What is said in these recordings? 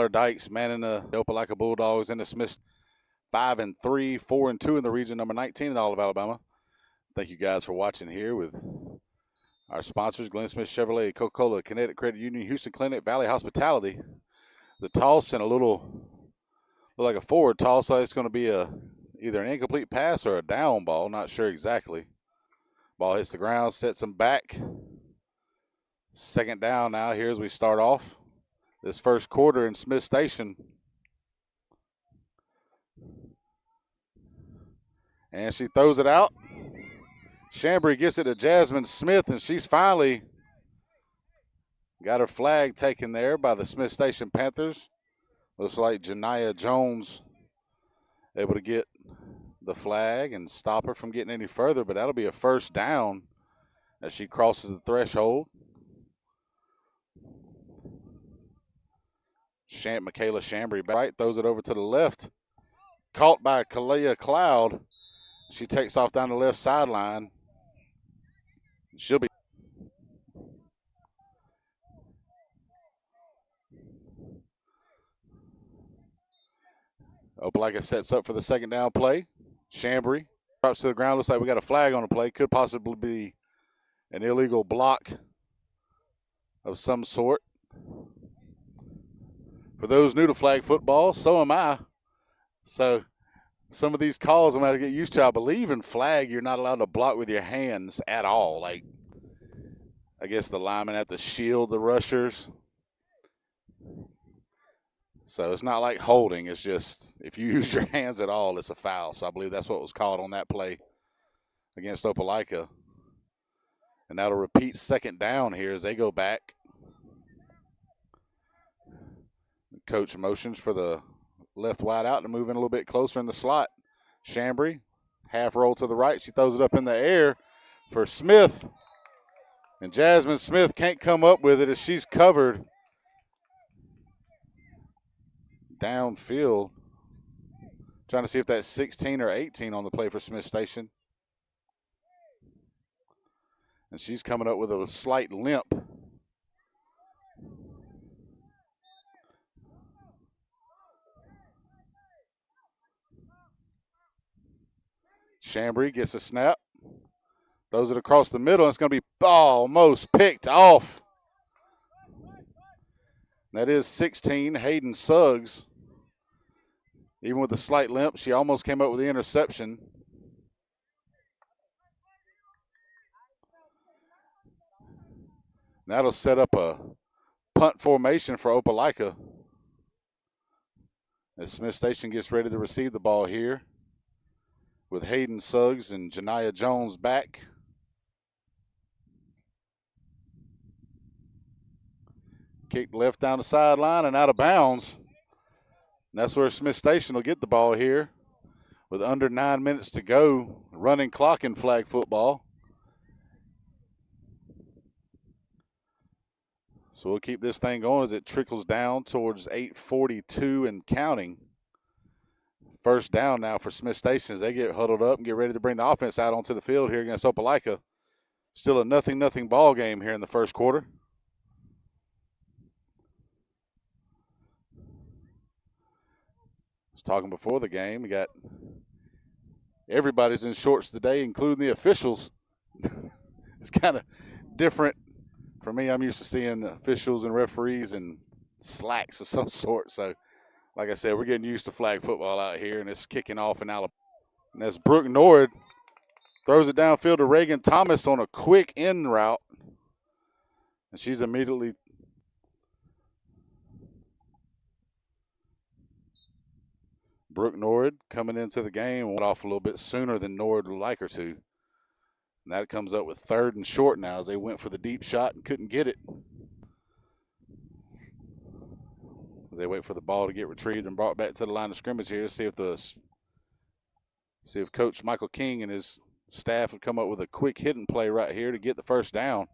Dykes manning the Opelika Bulldogs in the Smiths 5-3, 4-2 in the region number 19 in all of Alabama. Thank you guys for watching here with our sponsors, Glenn Smith Chevrolet, Coca-Cola, Kinetic Credit Union, Houston Clinic, Valley Hospitality. The toss and a little, look like a forward toss, so it's going to be either an incomplete pass or a down ball. Not sure exactly. Ball hits the ground, sets them back. Second down now here as we start off this first quarter in Smiths Station. And she throws it out. Chambry gets it to Jasmine Smith, and she's finally got her flag taken there by the Smiths Station Panthers. Looks like Janiyah Jones able to get the flag and stop her from getting any further, but that'll be a first down as she crosses the threshold. Michaela Chambry right, throws it over to the left. Caught by Kalia Cloud. She takes off down the left sideline. She'll be. Opelika sets up for the second down play. Chambry drops to the ground. Looks like we got a flag on the play. Could possibly be an illegal block of some sort. For those new to flag football, so am I. So some of these calls I'm going to get used to. I believe in flag, you're not allowed to block with your hands at all. Like, I guess the linemen have to shield the rushers. So it's not like holding. It's just if you use your hands at all, it's a foul. So I believe that's what was called on that play against Opelika. And that'll repeat second down here as they go back. Coach motions for the left wide out to move in a little bit closer in the slot. Chambry, half roll to the right. She throws it up in the air for Smith. And Jasmine Smith can't come up with it as she's covered downfield. Trying to see if that's 16 or 18 on the play for Smiths Station. And she's coming up with a slight limp. Chambry gets a snap. Throws it across the middle. And it's going to be almost picked off. That is 16, Hayden Suggs. Even with a slight limp, she almost came up with the interception. That'll set up a punt formation for Opelika as Smiths Station gets ready to receive the ball here with Hayden Suggs and Janiyah Jones back. Kicked left down the sideline and out of bounds. And that's where Smiths Station will get the ball here with under 9 minutes to go. Running clock in flag football. So we'll keep this thing going as it trickles down towards 8:42 and counting. First down now for Smiths Station as they get huddled up and get ready to bring the offense out onto the field here against Opelika. Still a 0-0 ball game here in the first quarter. I was talking before the game. We got everybody's in shorts today, including the officials. It's kind of different. For me, I'm used to seeing officials and referees in slacks of some sort. So, like I said, we're getting used to flag football out here, and it's kicking off in Alabama. And as Brooke Nord throws it downfield to Reagan Thomas on a quick in route. And she's immediately Brooke Nord coming into the game went off a little bit sooner than Nord would like her to. And that comes up with 3rd and short now as they went for the deep shot and couldn't get it. As they wait for the ball to get retrieved and brought back to the line of scrimmage here, see if Coach Michael King and his staff would come up with a quick hidden play right here to get the first down.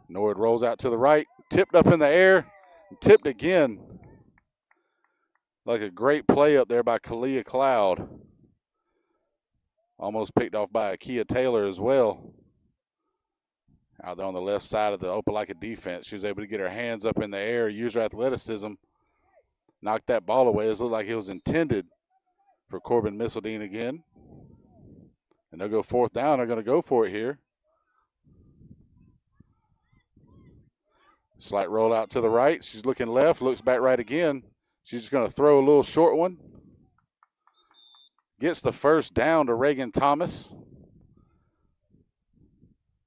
Nord rolls out to the right, tipped up in the air, tipped again. Like a great play up there by Kalia Cloud. Almost picked off by Akia Taylor as well. Out there on the left side of the Opelika defense. She was able to get her hands up in the air, use her athleticism, knock that ball away. It looked like it was intended for Corbin Missildine again. And they'll go fourth down. They're going to go for it here. Slight roll out to the right. She's looking left, looks back right again. She's just going to throw a little short one. Gets the first down to Reagan Thomas,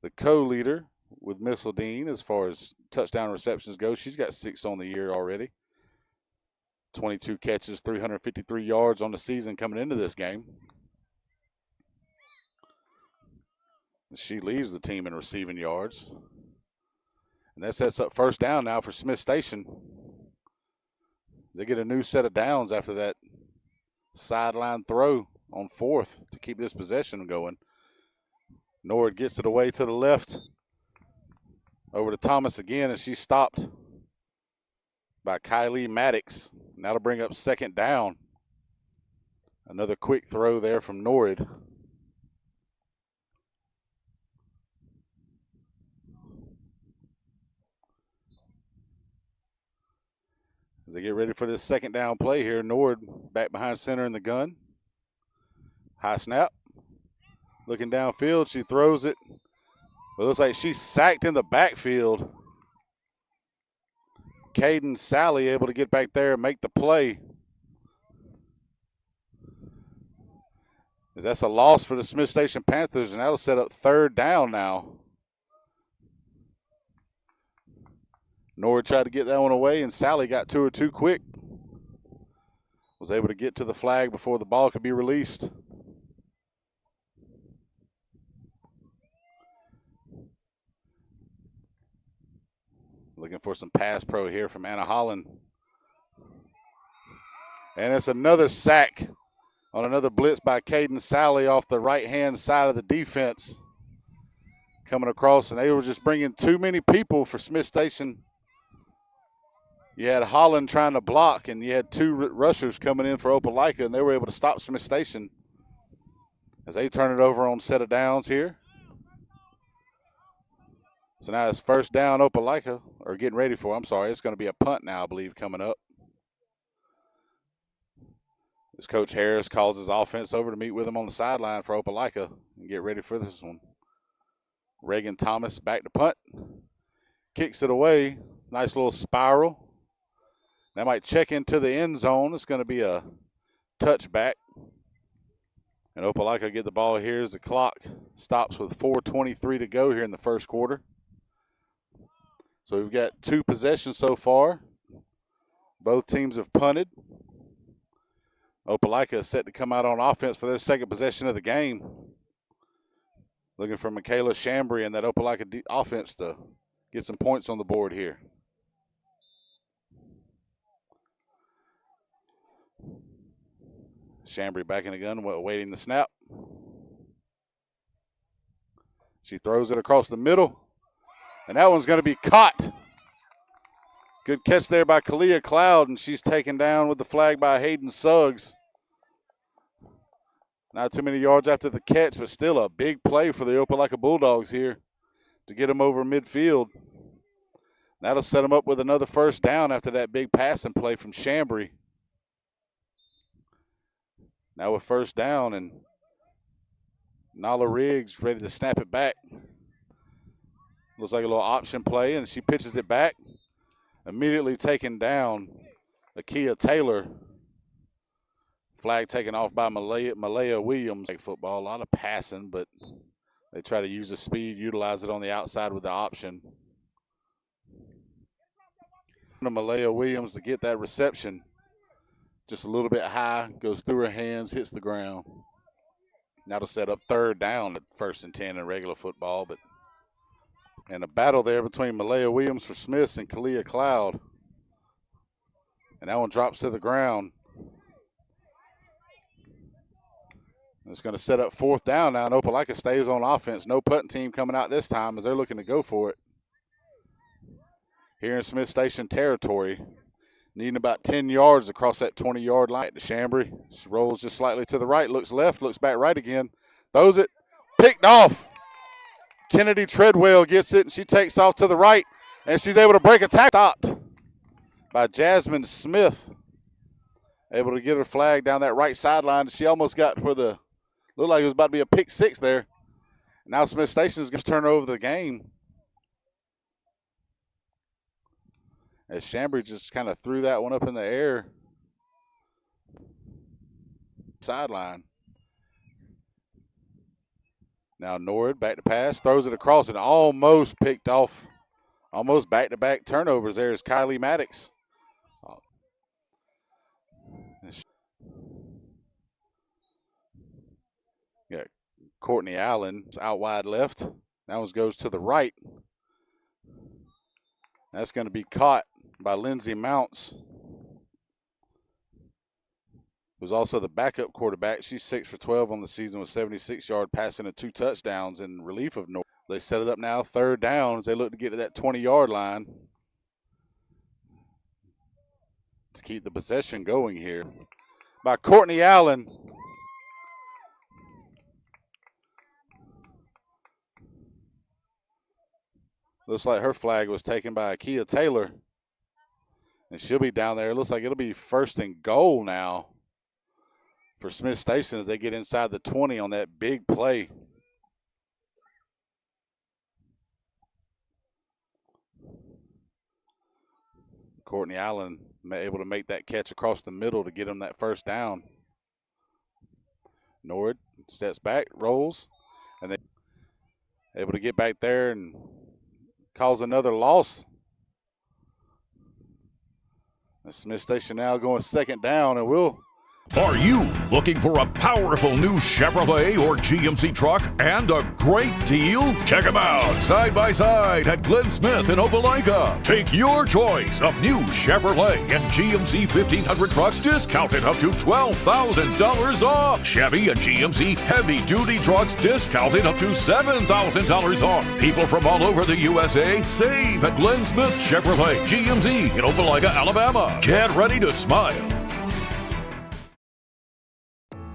the co-leader with Missildine as far as touchdown receptions go. She's got 6 on the year already. 22 catches, 353 yards on the season coming into this game. She leads the team in receiving yards. And that sets up first down now for Smiths Station. They get a new set of downs after that sideline throw on fourth to keep this possession going. Nord gets it away to the left. Over to Thomas again, and she's stopped by Kylie Maddox. And that'll bring up second down. Another quick throw there from Nord. As they get ready for this second down play here, Nord back behind center in the gun. High snap. Looking downfield, she throws it. It looks like she's sacked in the backfield. Caden Sally able to get back there and make the play. As that's a loss for the Smiths Station Panthers, and that'll set up third down now. Nord tried to get that one away, and Sally got to her too quick. Was able to get to the flag before the ball could be released. Looking for some pass pro here from Anna Holland. And it's another sack on another blitz by Caden Sally off the right-hand side of the defense. Coming across, and they were just bringing too many people for Smiths Station. You had Holland trying to block, and you had 2 rushers coming in for Opelika, and they were able to stop Smiths Station as they turn it over on set of downs here. So now it's first down Opelika, or getting ready for, I'm sorry, it's going to be a punt now, I believe, coming up. As Coach Harris calls his offense over to meet with him on the sideline for Opelika and get ready for this one. Reagan Thomas back to punt. Kicks it away. Nice little spiral. That might check into the end zone. It's going to be a touchback. And Opelika get the ball here as the clock stops with 4:23 to go here in the first quarter. So we've got 2 possessions so far. Both teams have punted. Opelika is set to come out on offense for their second possession of the game. Looking for Michaela Chambry and that Opelika offense to get some points on the board here. Chambry back in the gun, awaiting the snap. She throws it across the middle, and that one's going to be caught. Good catch there by Kalia Cloud, and she's taken down with the flag by Hayden Suggs. Not too many yards after the catch, but still a big play for the Opelika Bulldogs here to get them over midfield. That'll set them up with another first down after that big passing play from Chambry. Now with first down, and Nala Riggs ready to snap it back. Looks like a little option play, and she pitches it back. Immediately taken down, Akia Taylor. Flag taken off by Malaya Williams. Football, a lot of passing, but they try to use the speed, utilize it on the outside with the option. Malaya Williams to get that reception. Just a little bit high, goes through her hands, hits the ground. That'll set up third down at 1st and 10 in regular football. And a battle there between Malaya Williams for Smiths and Kalia Cloud. And that one drops to the ground. It's going to set up fourth down now, and Opelika stays on offense. No punting team coming out this time as they're looking to go for it. Here in Smiths Station territory, needing about 10 yards across that 20-yard line. To Chambry, she rolls just slightly to the right, looks left, looks back right again, throws it, picked off. Kennedy Treadwell gets it, and she takes off to the right, and she's able to break a tackle. Stopped by Jasmine Smith. Able to get her flag down that right sideline. She almost got for the, looked like it was about to be a pick six there. Now Smiths Station is going to turn over the game. As Chambry just kind of threw that one up in the air. Sideline. Now Nord back to pass, throws it across and almost picked off. Almost back-to-back turnovers there is Kylie Maddox. Yeah, Courtney Allen out wide left. That one goes to the right. That's going to be caught by Lindsey Mounts, who's also the backup quarterback. She's 6 for 12 on the season with 76-yard passing and 2 touchdowns in relief of North. They set it up now, third down, as they look to get to that 20-yard line to keep the possession going here. By Courtney Allen. Looks like her flag was taken by Akia Taylor. And she'll be down there. It looks like it'll be first and goal now for Smiths Station as they get inside the 20 on that big play. Courtney Allen able to make that catch across the middle to get him that first down. Nord steps back, rolls, and they able to get back there and cause another loss. The Smiths Station now going second down, and we'll. Are you looking for a powerful new Chevrolet or GMC truck and a great deal? Check them out side by side at Glenn Smith in Opelika. Take your choice of new Chevrolet and GMC 1500 trucks discounted up to $12,000 off. Chevy and GMC heavy-duty trucks discounted up to $7,000 off. People from all over the USA save at Glenn Smith Chevrolet GMC in Opelika, Alabama. Get ready to smile.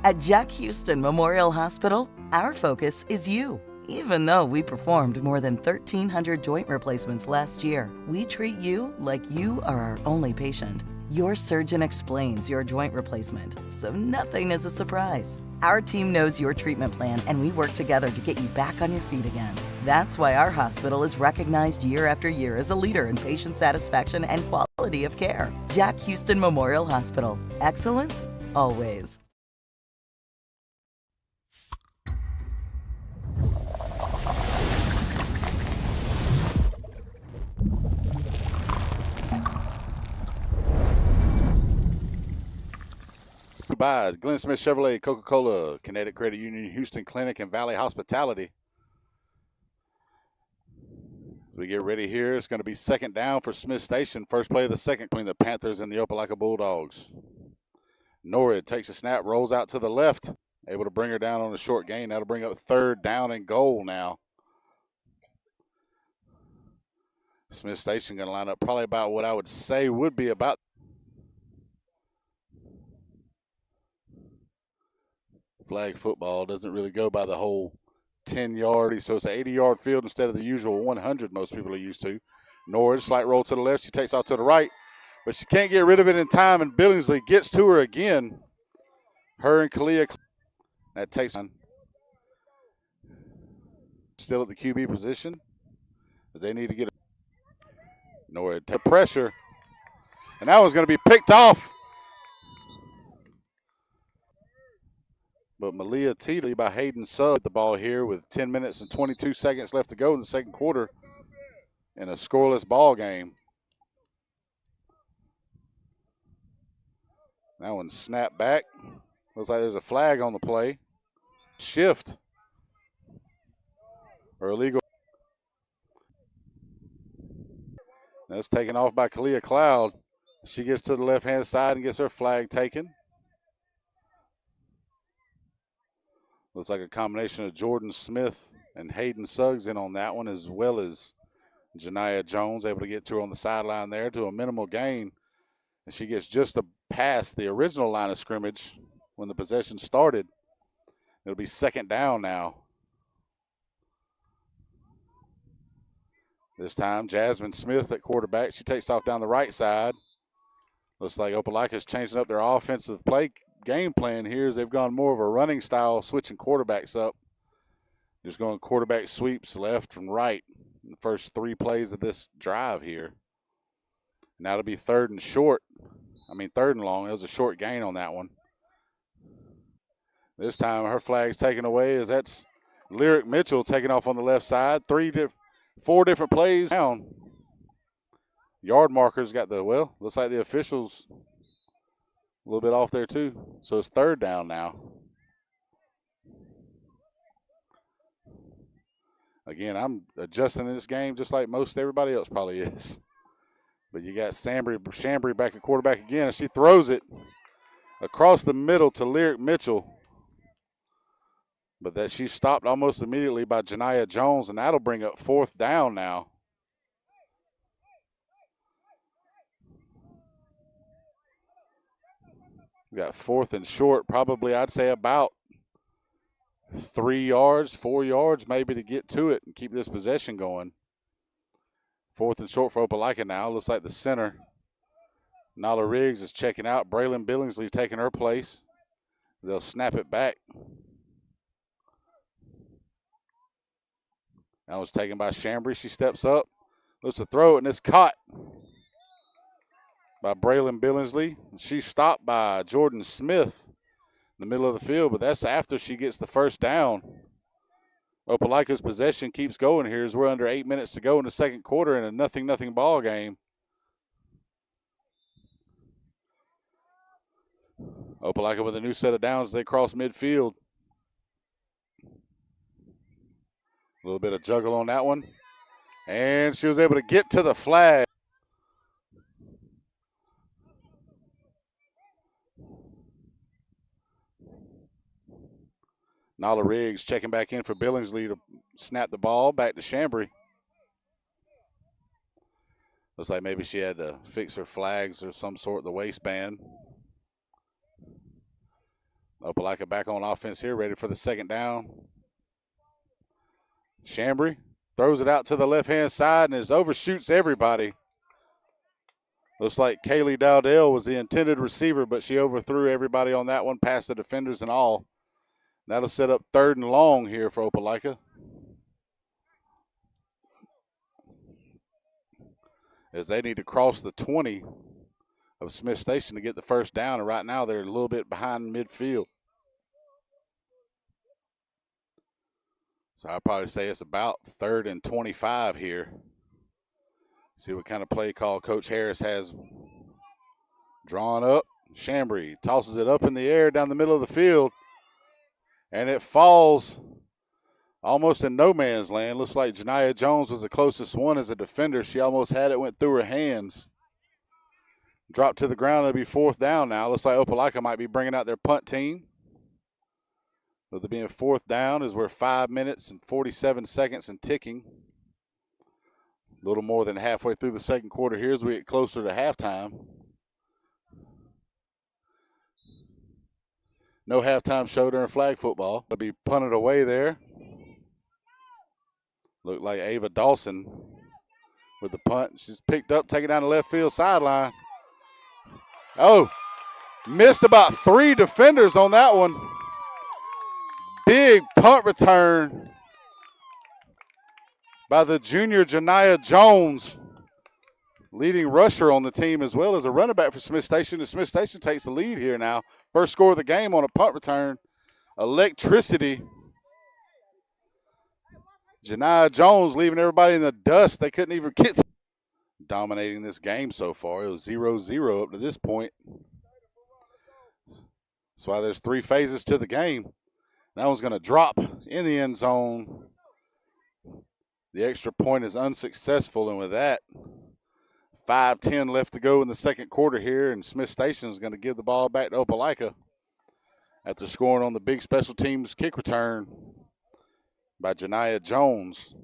At Jack Houston Memorial Hospital, our focus is you. Even though we performed more than 1,300 joint replacements last year, we treat you like you are our only patient. Your surgeon explains your joint replacement, so nothing is a surprise. Our team knows your treatment plan, and we work together to get you back on your feet again. That's why our hospital is recognized year after year as a leader in patient satisfaction and quality of care. Jack Houston Memorial Hospital. Excellence, always. By Glenn Smith Chevrolet, Coca-Cola, Kinetic Credit Union, Houston Clinic, and Valley Hospitality. We get ready here. It's going to be second down for Smiths Station. First play of the second between the Panthers and the Opelika Bulldogs. Norrid takes a snap, rolls out to the left, able to bring her down on a short gain. That'll bring up third down and goal now. Smiths Station going to line up probably about what I would say would be about. Flag football doesn't really go by the whole 10-yard, so it's an 80-yard field instead of the usual 100 most people are used to. Norris, slight roll to the left. She takes off to the right, but she can't get rid of it in time, and Billingsley gets to her again. Her and Kalia. That takes on. Still at the QB position as they need to get it. Norris to pressure, and that one's going to be picked off. But Malia Teetley by Hayden Sugg the ball here with 10 minutes and 22 seconds left to go in the second quarter in a scoreless ball game. That one snapped back. Looks like there's a flag on the play. Shift or illegal. That's taken off by Kalia Cloud. She gets to the left-hand side and gets her flag taken. Looks like a combination of Jordan Smith and Hayden Suggs in on that one, as well as Janiah Jones able to get to her on the sideline there to a minimal gain. And she gets just past the original line of scrimmage when the possession started. It'll be second down now. This time, Jasmine Smith at quarterback. She takes off down the right side. Looks like Opelika is changing up their offensive game plan here as they've gone more of a running style, switching quarterbacks up. Just going quarterback sweeps left and right in the first 3 plays of this drive here. Now it'll be third and long. It was a short gain on that one. This time her flag's taken away as that's Lyric Mitchell taking off on the left side. 4 different plays down. Yard markers got looks like the officials a little bit off there too. So it's third down now. Again, I'm adjusting this game just like most everybody else probably is. But you got Chambry back at quarterback again, and she throws it across the middle to Lyric Mitchell. But that she's stopped almost immediately by Janiah Jones, and that'll bring up 4th down now. We got 4th and short, probably I'd say about 3 yards, 4 yards maybe to get to it and keep this possession going. 4th and short for Opelika now. Looks like the center, Nala Riggs, is checking out. Braylon Billingsley taking her place. They'll snap it back. That was taken by Chambry. She steps up, looks to throw it, and it's caught by Braylon Billingsley. She's stopped by Jordan Smith in the middle of the field, but that's after she gets the first down. Opelika's possession keeps going here as we're under 8 minutes to go in the second quarter in a 0-0 ball game. Opelika with a new set of downs as they cross midfield. A little bit of juggle on that one. And she was able to get to the flag. Nala Riggs checking back in for Billingsley to snap the ball back to Chambry. Looks like maybe she had to fix her flags or some sort, the waistband. Opelika back on offense here, ready for the second down. Chambry throws it out to the left-hand side and overshoots everybody. Looks like Kaylee Dowdell was the intended receiver, but she overthrew everybody on that one, past the defenders and all. That'll set up 3rd and long here for Opelika. As they need to cross the 20 of Smiths Station to get the first down, and right now they're a little bit behind midfield. So I'd probably say it's about 3rd and 25 here. See what kind of play call Coach Harris has drawn up. Chambry tosses it up in the air down the middle of the field, and it falls almost in no man's land. Looks like Janiah Jones was the closest one as a defender. She almost had it, went through her hands. Dropped to the ground. It'll be 4th down now. Looks like Opelika might be bringing out their punt team. With it being 4th down, as we're 5 minutes and 47 seconds and ticking. A little more than halfway through the second quarter here as we get closer to halftime. No halftime show during flag football. It'll be punted away there. Looked like Ava Dawson with the punt. She's picked up, taken down the left field sideline. Oh, missed about 3 defenders on that one. Big punt return by the junior Janiah Jones, leading rusher on the team as well as a running back for Smiths Station. And Smiths Station takes the lead here now. First score of the game on a punt return. Electricity. Janiah Jones leaving everybody in the dust. They couldn't even get dominating this game so far. It was 0-0 up to this point. That's why there's 3 phases to the game. That one's going to drop in the end zone. The extra point is unsuccessful, and with that, 5:10 left to go in the second quarter here, and Smiths Station is going to give the ball back to Opelika after scoring on the big special teams kick return by Janiah Jones.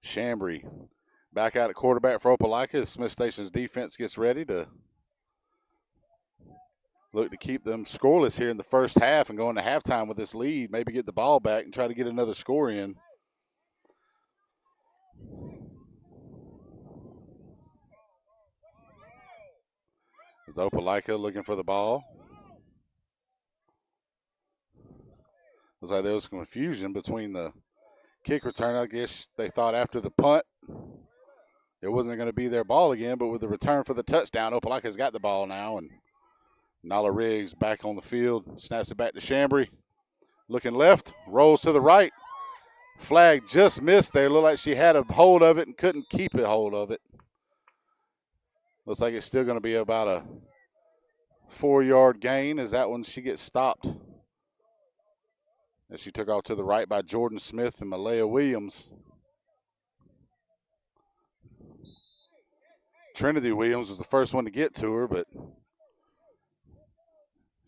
Chambry back out at quarterback for Opelika as Smiths Station's defense gets ready to look to keep them scoreless here in the first half and go into halftime with this lead, maybe get the ball back and try to get another score in. It's Opelika looking for the ball. Looks like there was confusion between the kick return. I guess they thought after the punt it wasn't going to be their ball again, but with the return for the touchdown, Opelika's got the ball now, and Nala Riggs back on the field, snaps it back to Chambry. Looking left, rolls to the right. Flag just missed there. Looked like she had a hold of it and couldn't keep a hold of it. Looks like it's still going to be about a 4-yard gain as that one she gets stopped. As she took off to the right by Jordan Smith and Malaya Williams. Trinity Williams was the first one to get to her, but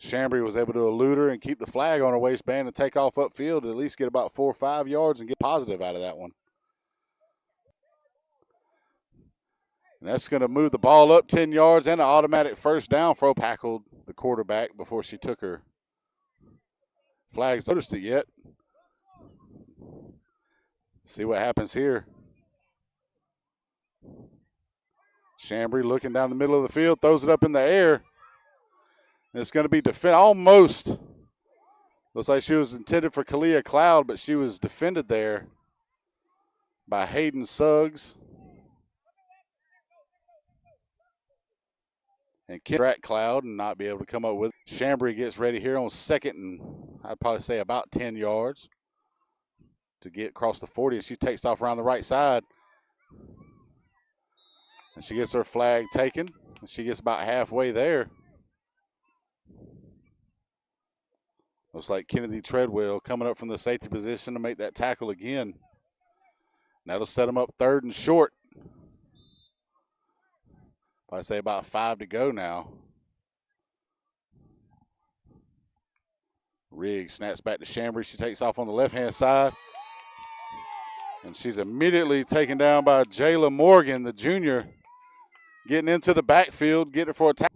Chambry was able to elude her and keep the flag on her waistband and take off upfield to at least get about 4 or 5 yards and get positive out of that one. And that's going to move the ball up 10 yards and an automatic first down for Opelika, the quarterback, before she took her flags. Noticed it yet. See what happens here. Chambry looking down the middle of the field, throws it up in the air. And it's going to be almost. Looks like she was intended for Kalia Cloud, but she was defended there by Hayden Suggs. And Track Cloud and not be able to come up with it. Chambry gets ready here on second and I'd probably say about 10 yards to get across the 40, and she takes off around the right side. And she gets her flag taken. And she gets about halfway there. Looks like Kennedy Treadwell coming up from the safety position to make that tackle again. And that'll set them up 3rd and short. I say about 5 to go now. Riggs snaps back to Chambry. She takes off on the left-hand side. And she's immediately taken down by Jayla Morgan, the junior, getting into the backfield, getting it for a tackle.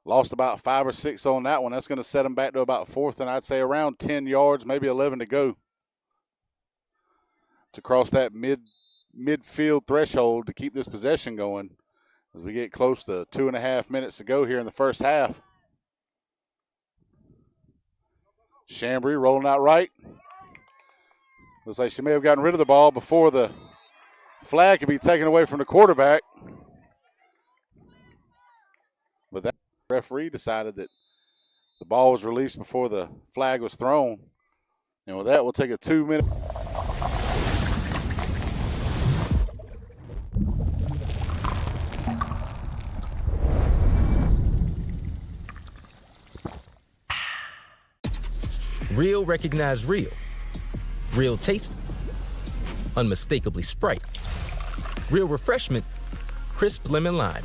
Lost about 5 or 6 on that one. That's going to set them back to about 4th, and I'd say around 10 yards, maybe 11 to go to cross that midfield threshold to keep this possession going as we get close to 2.5 minutes to go here in the first half. Chambry rolling out right. Looks like she may have gotten rid of the ball before the flag could be taken away from the quarterback. But that referee decided that the ball was released before the flag was thrown. And with that, we'll take a 2-minute. Real recognize real. Real taste, unmistakably Sprite. Real refreshment, crisp lemon lime.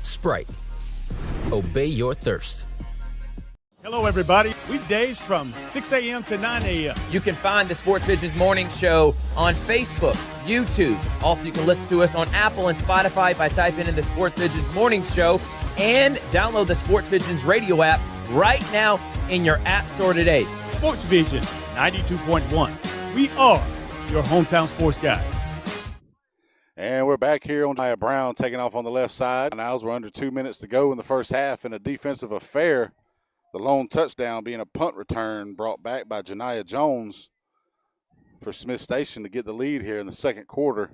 Sprite, obey your thirst. Hello, everybody. Weekdays from 6 a.m. to 9 a.m. You can find the Sports Visions Morning Show on Facebook, YouTube. Also, you can listen to us on Apple and Spotify by typing in the Sports Visions Morning Show and download the Sports Visions radio app right now in your app store today. Sports Vision 92.1. We are your hometown sports guys. And we're back here on Nia Brown taking off on the left side. Now we're under 2 minutes to go in the first half in a defensive affair. The lone touchdown being a punt return brought back by Janiah Jones for Smiths Station to get the lead here in the second quarter.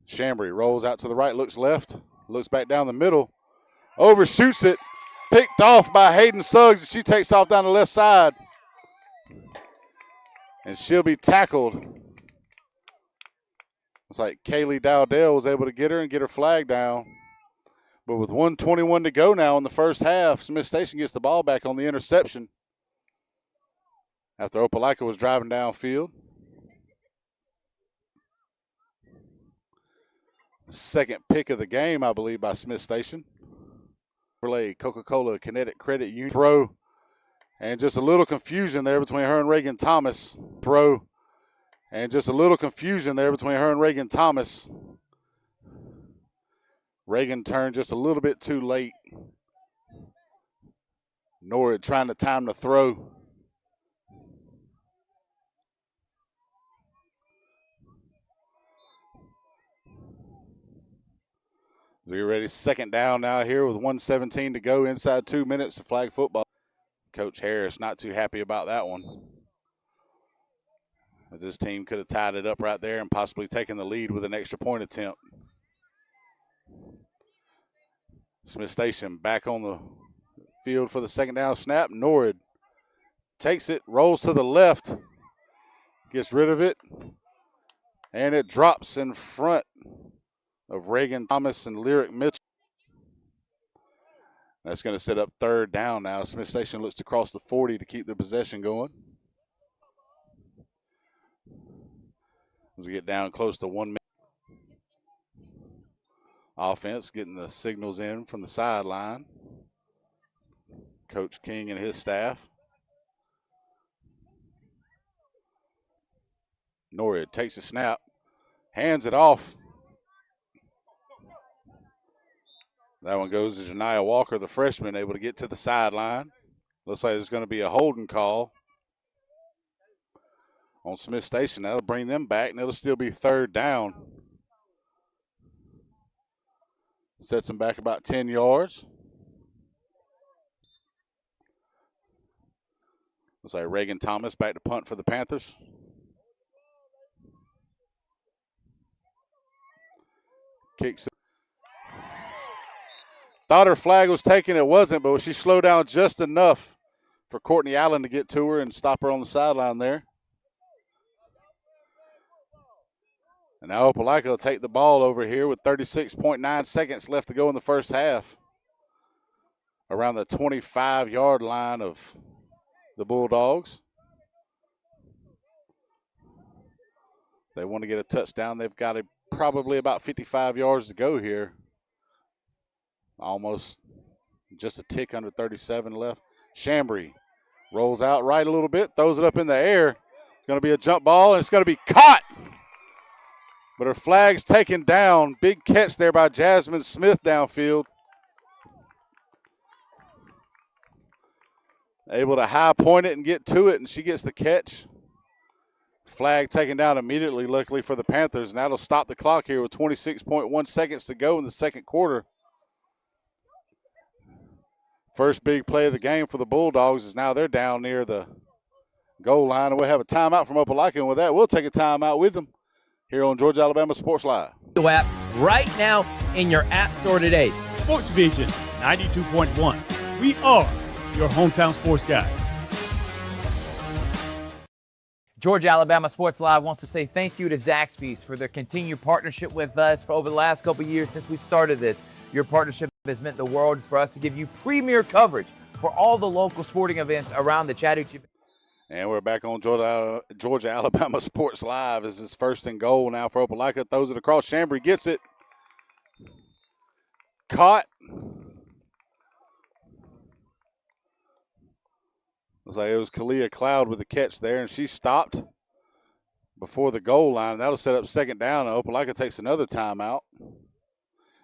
Chambry rolls out to the right, looks left, looks back down the middle, overshoots it, picked off by Hayden Suggs, and she takes off down the left side. And she'll be tackled. It's like Kaylee Dowdell was able to get her and get her flag down. But with 1:21 to go now in the first half, Smiths Station gets the ball back on the interception after Opelika was driving downfield. Second pick of the game, I believe, by Smiths Station. Relay Coca-Cola Kinetic Credit Union throw. And just a little confusion there between her and Reagan Thomas. Throw. And just a little confusion there between her and Reagan Thomas. Reagan turned just a little bit too late. Norwood trying to time the throw. We're ready. Second down now here with 1:17 to go, inside 2 minutes to flag football. Coach Harris not too happy about that one, as this team could have tied it up right there and possibly taken the lead with an extra point attempt. Smiths Station back on the field for the second down snap. Norwood takes it, rolls to the left, gets rid of it, and it drops in front of Reagan Thomas and Lyric Mitchell. That's going to set up third down now. Smiths Station looks to cross the 40 to keep the possession going. As we get down close to 1 minute. Offense getting the signals in from the sideline. Coach King and his staff. Norwood takes a snap, hands it off. That one goes to Janiah Walker, the freshman, able to get to the sideline. Looks like there's going to be a holding call on Smiths Station. That'll bring them back, and it'll still be third down. Sets them back about 10 yards. Looks like Reagan Thomas back to punt for the Panthers. Kicks it. Thought her flag was taken. It wasn't, but she slowed down just enough for Courtney Allen to get to her and stop her on the sideline there. And now Opelika will take the ball over here with 36.9 seconds left to go in the first half. Around the 25-yard line of the Bulldogs. They want to get a touchdown. They've got probably about 55 yards to go here. Almost just a tick under 37 left. Chambry rolls out right a little bit, throws it up in the air. It's going to be a jump ball, and it's going to be caught. But her flag's taken down. Big catch there by Jasmine Smith downfield. Able to high point it and get to it, and she gets the catch. Flag taken down immediately, luckily for the Panthers, and that'll stop the clock here with 26.1 seconds to go in the second quarter. First big play of the game for the Bulldogs is now they're down near the goal line, and we'll have a timeout from Opelika, and with that, we'll take a timeout with them here on Georgia Alabama Sports Live. App right now in your app store today. Sports Vision 92.1. We are your hometown sports guys. Georgia Alabama Sports Live wants to say thank you to Zaxby's for their continued partnership with us for over the last couple of years since we started this. Your partnership has meant the world for us to give you premier coverage for all the local sporting events around the Chattanooga. And we're back on Georgia Alabama Sports Live. This is first and goal now for Opelika. Throws it across. Chambry gets it. Caught. Looks like it was Kalia Cloud with the catch there, and she stopped before the goal line. That'll set up second down, and Opelika takes another timeout.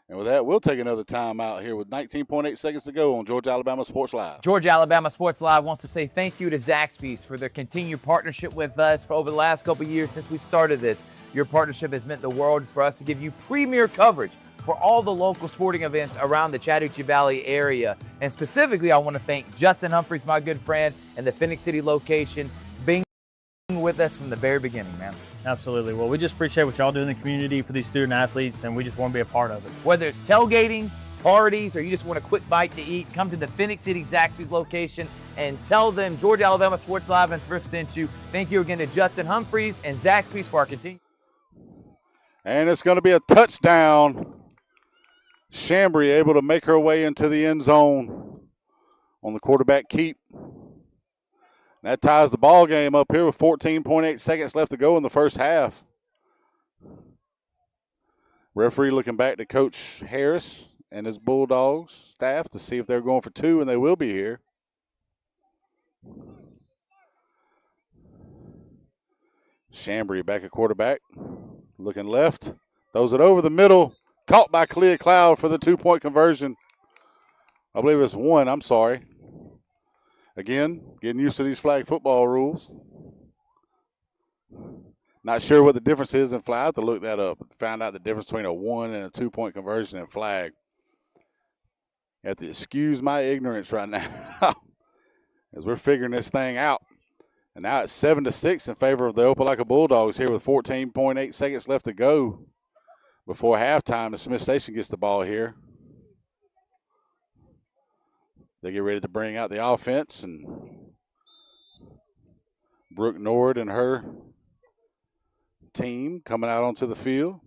And with that, we'll take another timeout here with 19.8 seconds to go on Georgia Alabama Sports Live. Georgia Alabama Sports Live wants to say thank you to Zaxby's for their continued partnership with us for over the last couple of years since we started this. Your partnership has meant the world for us to give you premier coverage for all the local sporting events around the Chattahoochee Valley area. And specifically, I want to thank Judson Humphreys, my good friend, and the Phoenix City location, being with us from the very beginning, man. Absolutely. Well, we just appreciate what y'all do in the community for these student athletes, and we just want to be a part of it. Whether it's tailgating, parties, or you just want a quick bite to eat, come to the Phoenix City Zaxby's location and tell them Georgia Alabama Sports Live and Thrift sent you. Thank you again to Judson Humphreys and Zaxby's for our continued. And it's going to be a touchdown. Chambry able to make her way into the end zone on the quarterback keep. That ties the ball game up here with 14.8 seconds left to go in the first half. Referee looking back to Coach Harris and his Bulldogs staff to see if they're going for two, and they will be here. Chambry back at quarterback. Looking left. Throws it over the middle. Caught by Clea Cloud for the 2-point conversion. I believe it's 1. I'm sorry. Again, getting used to these flag football rules. Not sure what the difference is in flag. I have to look that up. Found out the difference between a 1 and a 2-point conversion in flag. You have to excuse my ignorance right now as we're figuring this thing out. And now it's 7-6 in favor of the Opelika Bulldogs here with 14.8 seconds left to go before halftime. The Smiths Station gets the ball here. They get ready to bring out the offense, and Brooke Nord and her team coming out onto the field.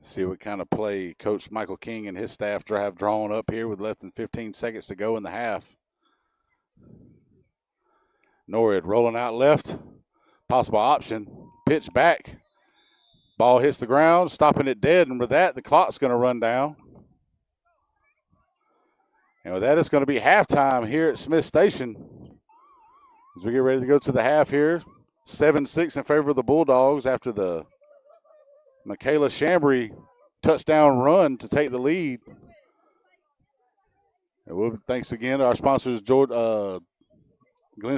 See what kind of play Coach Michael King and his staff have drawn up here with less than 15 seconds to go in the half. Norwood rolling out left. Possible option. Pitch back. Ball hits the ground, stopping it dead. And with that, the clock's going to run down. And with that, it's going to be halftime here at Smiths Station. As we get ready to go to the half here. 7-6 in favor of the Bulldogs after the Michaela Chambry touchdown run to take the lead. And thanks again to our sponsors, Glenn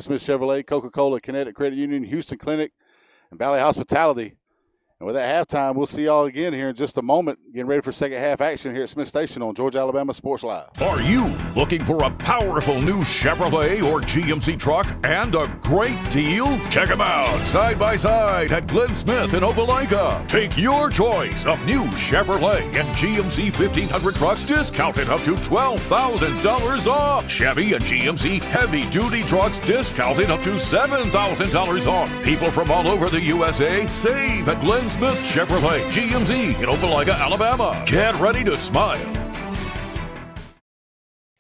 Smith Chevrolet, Coca-Cola, Kinetic Credit Union, Houston Clinic, and Valley Hospitality. And with that halftime, we'll see y'all again here in just a moment. Getting ready for second half action here at Smiths Station on Georgia Alabama Sports Live. Are you looking for a powerful new Chevrolet or GMC truck and a great deal? Check them out side by side at Glenn Smith in Opelika. Take your choice of new Chevrolet and GMC 1500 trucks discounted up to $12,000 off. Chevy and GMC heavy-duty trucks discounted up to $7,000 off. People from all over the USA save at Glenn Smith Chevrolet GMC in Opelika, Alabama. Get ready to smile.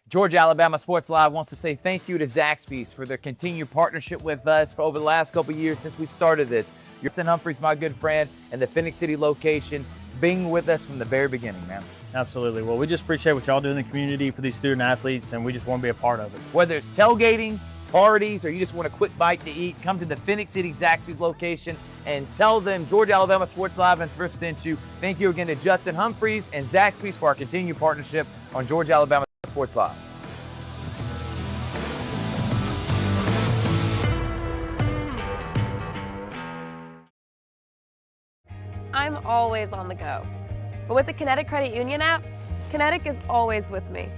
Georgia Alabama Sports Live wants to say thank you to Zaxby's for their continued partnership with us for over the last couple years since we started this. Jackson Humphreys, my good friend, and the Phoenix City location being with us from the very beginning, man. Absolutely. Well, we just appreciate what y'all do in the community for these student athletes, and we just want to be a part of it. Whether it's tailgating, parties, or you just want a quick bite to eat, come to the Phoenix City Zaxby's location and tell them Georgia Alabama Sports Live and Thrift sent you. Thank you again to Judson Humphreys and Zaxby's for our continued partnership on Georgia Alabama Sports Live. I'm always on the go. But with the Kinetic Credit Union app, Kinetic is always with me.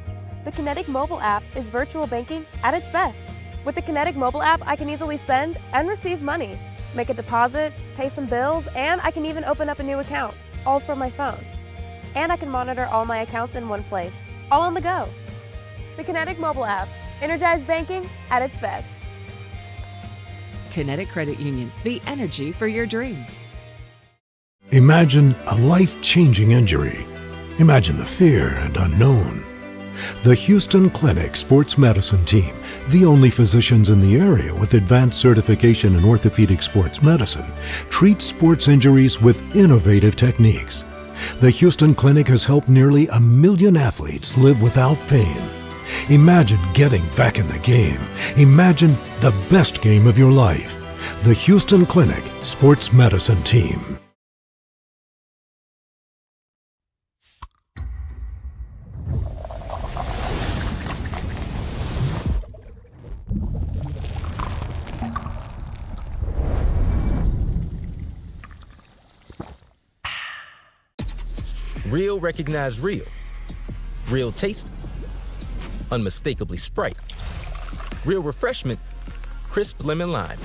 The Kinetic mobile app is virtual banking at its best. With the Kinetic mobile app, I can easily send and receive money, make a deposit, pay some bills, and I can even open up a new account, all from my phone. And I can monitor all my accounts in one place, all on the go. The Kinetic mobile app, energized banking at its best. Kinetic Credit Union, the energy for your dreams. Imagine a life-changing injury. Imagine the fear and unknown. The Houston Clinic Sports Medicine Team, the only physicians in the area with advanced certification in orthopedic sports medicine, treats sports injuries with innovative techniques. The Houston Clinic has helped nearly 1 million athletes live without pain. Imagine getting back in the game. Imagine the best game of your life. The Houston Clinic Sports Medicine Team. Real recognize real. Real taste, unmistakably Sprite. Real refreshment, crisp lemon lime.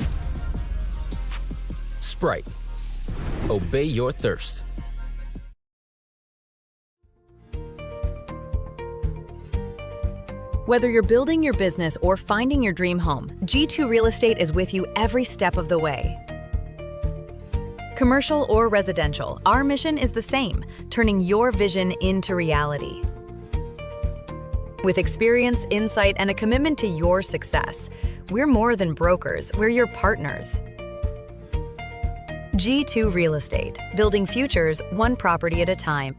Sprite, obey your thirst. Whether you're building your business or finding your dream home, G2 Real Estate is with you every step of the way. Commercial or residential, our mission is the same, turning your vision into reality. With experience, insight, and a commitment to your success, we're more than brokers, we're your partners. G2 Real Estate, building futures one property at a time.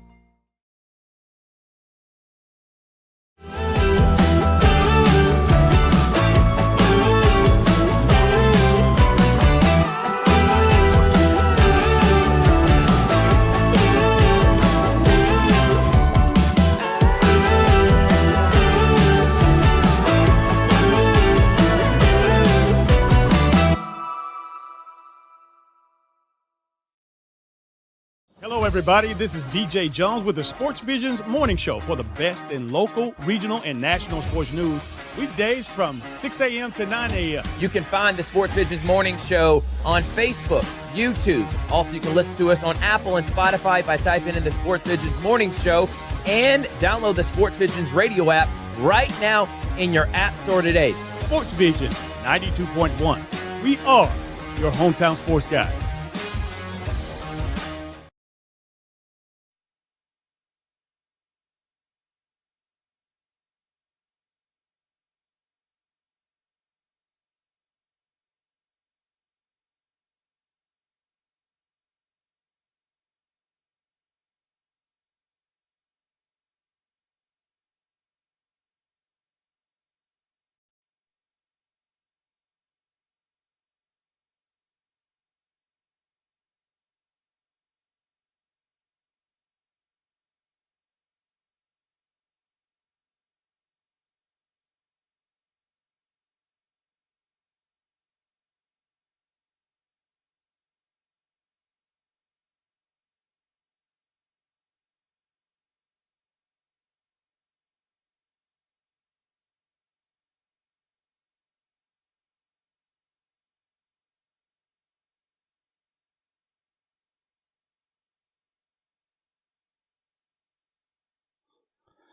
Hello, everybody. This is DJ Jones with the Sports Visions Morning Show for the best in local, regional, and national sports news. Weekdays from 6 a.m. to 9 a.m. You can find the Sports Visions Morning Show on Facebook, YouTube. Also, you can listen to us on Apple and Spotify by typing in the Sports Visions Morning Show, and download the Sports Visions radio app right now in your app store today. Sports Vision 92.1. We are your hometown sports guys.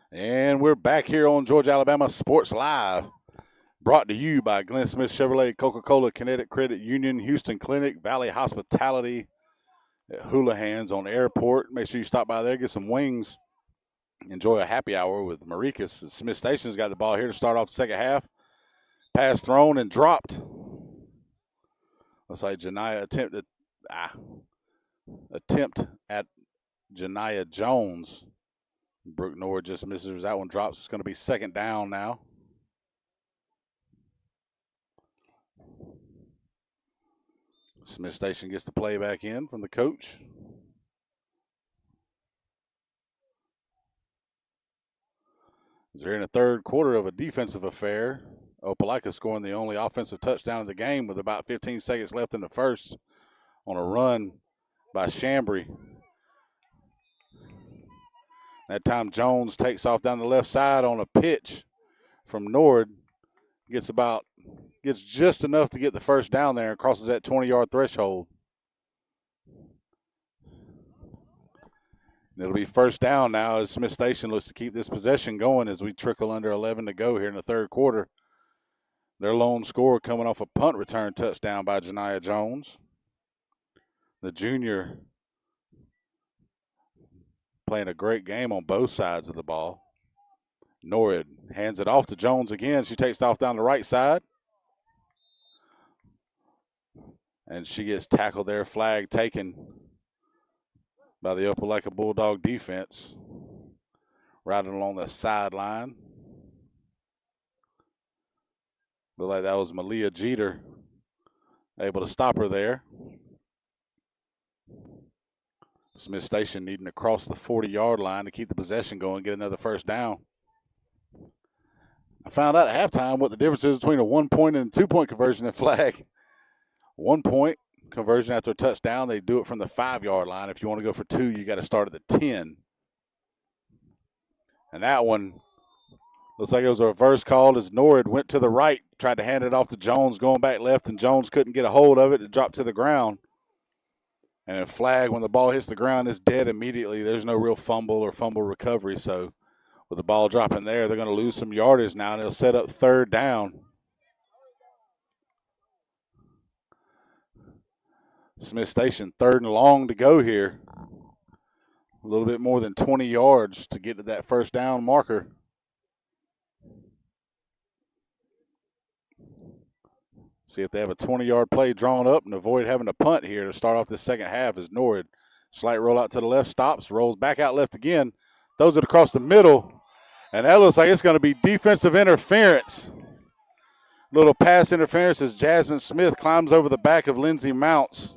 And we're back here on Georgia, Alabama Sports Live, brought to you by Glenn Smith Chevrolet, Coca-Cola, Kinetic Credit Union, Houston Clinic, Valley Hospitality, at Houlihan's on Airport. Make sure you stop by there, get some wings, enjoy a happy hour with Maricas. Smiths Station's got the ball here to start off the second half. Pass thrown and dropped. Looks like Janiyah attempt at Janiyah Jones. Brooke Nord just misses. That one drops. It's going to be second down now. Smith Station gets the play back in from the coach. They're in the third quarter of a defensive affair. Opelika scoring the only offensive touchdown of the game with about 15 seconds left in the first on a run by Chambry. That time Jones takes off down the left side on a pitch from Nord. Gets just enough to get the first down there and crosses that 20-yard threshold. And it'll be first down now as Smith Station looks to keep this possession going as we trickle under 11 to go here in the third quarter. Their lone score coming off a punt return touchdown by Janiyah Jones. The junior playing a great game on both sides of the ball. Nord hands it off to Jones again. She takes off down the right side. And she gets tackled there, flag taken by the Opelika Bulldog defense. Riding along the sideline. Looked like that was Malia Jeter able to stop her there. Smith Station needing to cross the 40-yard line to keep the possession going, get another first down. I found out at halftime what the difference is between a 1-point and a 2-point conversion in flag. 1-point conversion after a touchdown, they do it from the 5-yard line. If you want to go for 2, you got to start at the 10. And that one looks like it was a reverse call as Nord went to the right, tried to hand it off to Jones, going back left, and Jones couldn't get a hold of it. It dropped to the ground. And a flag, when the ball hits the ground, is dead immediately. There's no real fumble or fumble recovery. So with the ball dropping there, they're going to lose some yardage now, and it'll set up third down. Smith Station, third and long to go here. A little bit more than 20 yards to get to that first down marker. See if they have a 20-yard play drawn up and avoid having a punt here to start off the second half as Nord. Slight roll out to the left, stops, rolls back out left again, throws it across the middle, and that looks like it's going to be defensive interference. Little pass interference as Jasmine Smith climbs over the back of Lindsey Mounts.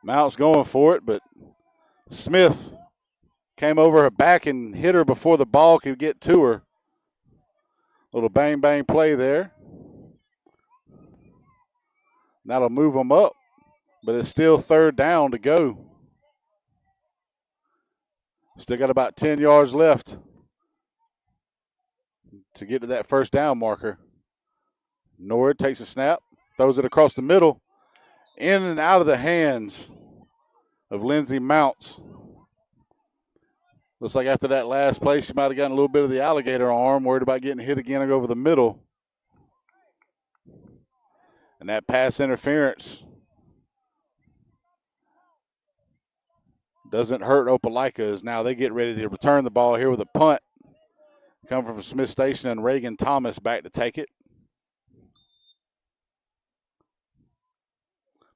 Mounts going for it, but Smith came over her back and hit her before the ball could get to her. Little bang-bang play there. That'll move them up, but it's still third down to go. Still got about 10 yards left to get to that first down marker. Nord takes a snap, throws it across the middle, in and out of the hands of Lindsey Mounts. Looks like after that last play, she might have gotten a little bit of the alligator arm, worried about getting hit again over the middle. And that pass interference doesn't hurt Opelika as now they get ready to return the ball here with a punt. Come from Smiths Station and Reagan Thomas back to take it.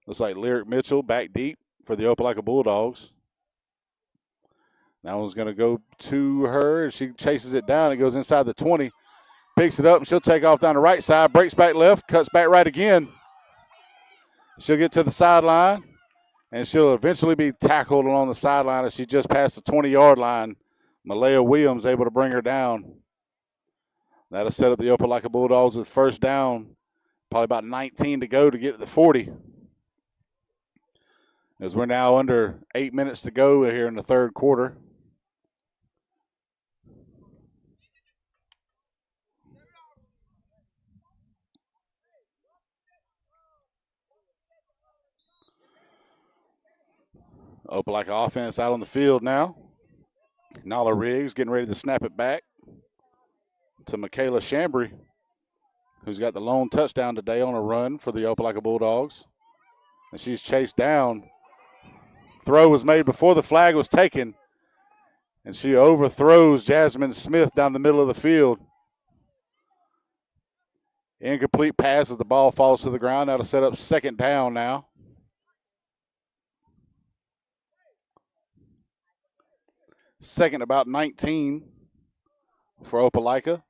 Looks like Lyric Mitchell back deep for the Opelika Bulldogs. That one's going to go to her, and she chases it down. It goes inside the 20, picks it up, and she'll take off down the right side, breaks back left, cuts back right again. She'll get to the sideline, and she'll eventually be tackled along the sideline as she just passed the 20-yard line. Malaya Williams able to bring her down. That'll set up the Opelika Bulldogs with first down, probably about 19 to go to get to the 40. As we're now under 8 minutes to go here in the third quarter. Opelika offense out on the field now. Nala Riggs getting ready to snap it back to Michaela Chambry, who's got the lone touchdown today on a run for the Opelika Bulldogs. And she's chased down. Throw was made before the flag was taken, and she overthrows Jasmine Smith down the middle of the field. Incomplete pass as the ball falls to the ground. That'll set up second down now. Second about 19 for Opelika.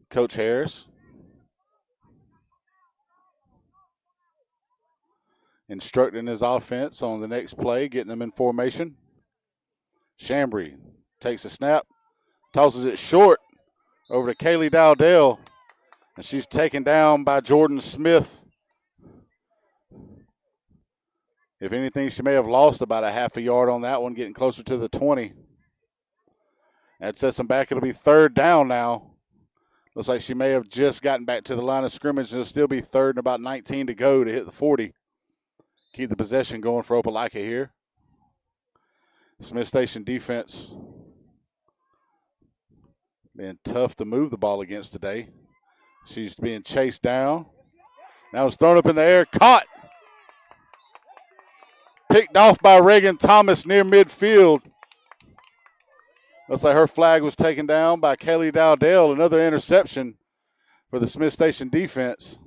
Coach Harris instructing his offense on the next play, getting them in formation. Chambry takes a snap, tosses it short over to Kaylee Dowdell, and she's taken down by Jordan Smith. If anything, she may have lost about a half a yard on that one, getting closer to the 20. That sets them back. It'll be third down now. Looks like she may have just gotten back to the line of scrimmage. It'll still be third and about 19 to go to hit the 40. Keep the possession going for Opelika here. Smiths Station defense being tough to move the ball against today. She's being chased down. Now it's thrown up in the air, caught. Picked off by Reagan Thomas near midfield. Looks like her flag was taken down by Kaylee Dowdell. Another interception for the Smiths Station defense.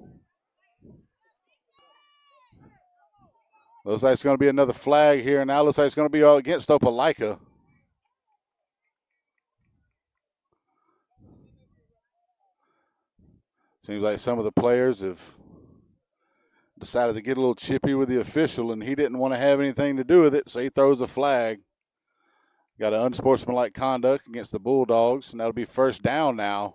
Looks like it's going to be another flag here. Now looks like it's going to be against Opelika. Seems like some of the players have decided to get a little chippy with the official, and he didn't want to have anything to do with it, so he throws a flag. Got an unsportsmanlike conduct against the Bulldogs, and that'll be first down now.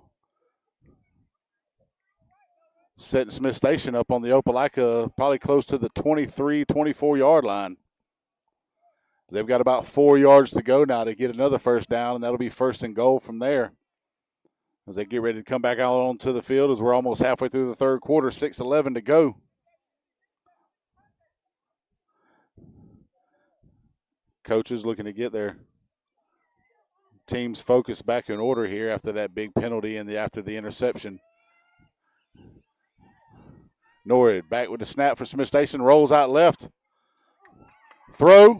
Setting Smiths Station up on the Opelika, probably close to the 23, 24-yard line. They've got about 4 yards to go now to get another first down, and that'll be first and goal from there. As they get ready to come back out onto the field as we're almost halfway through the third quarter, 6:11 to go. Coaches looking to get their team's focus back in order here after that big penalty and after the interception. Norwood back with the snap for Smiths Station, rolls out left. Throw,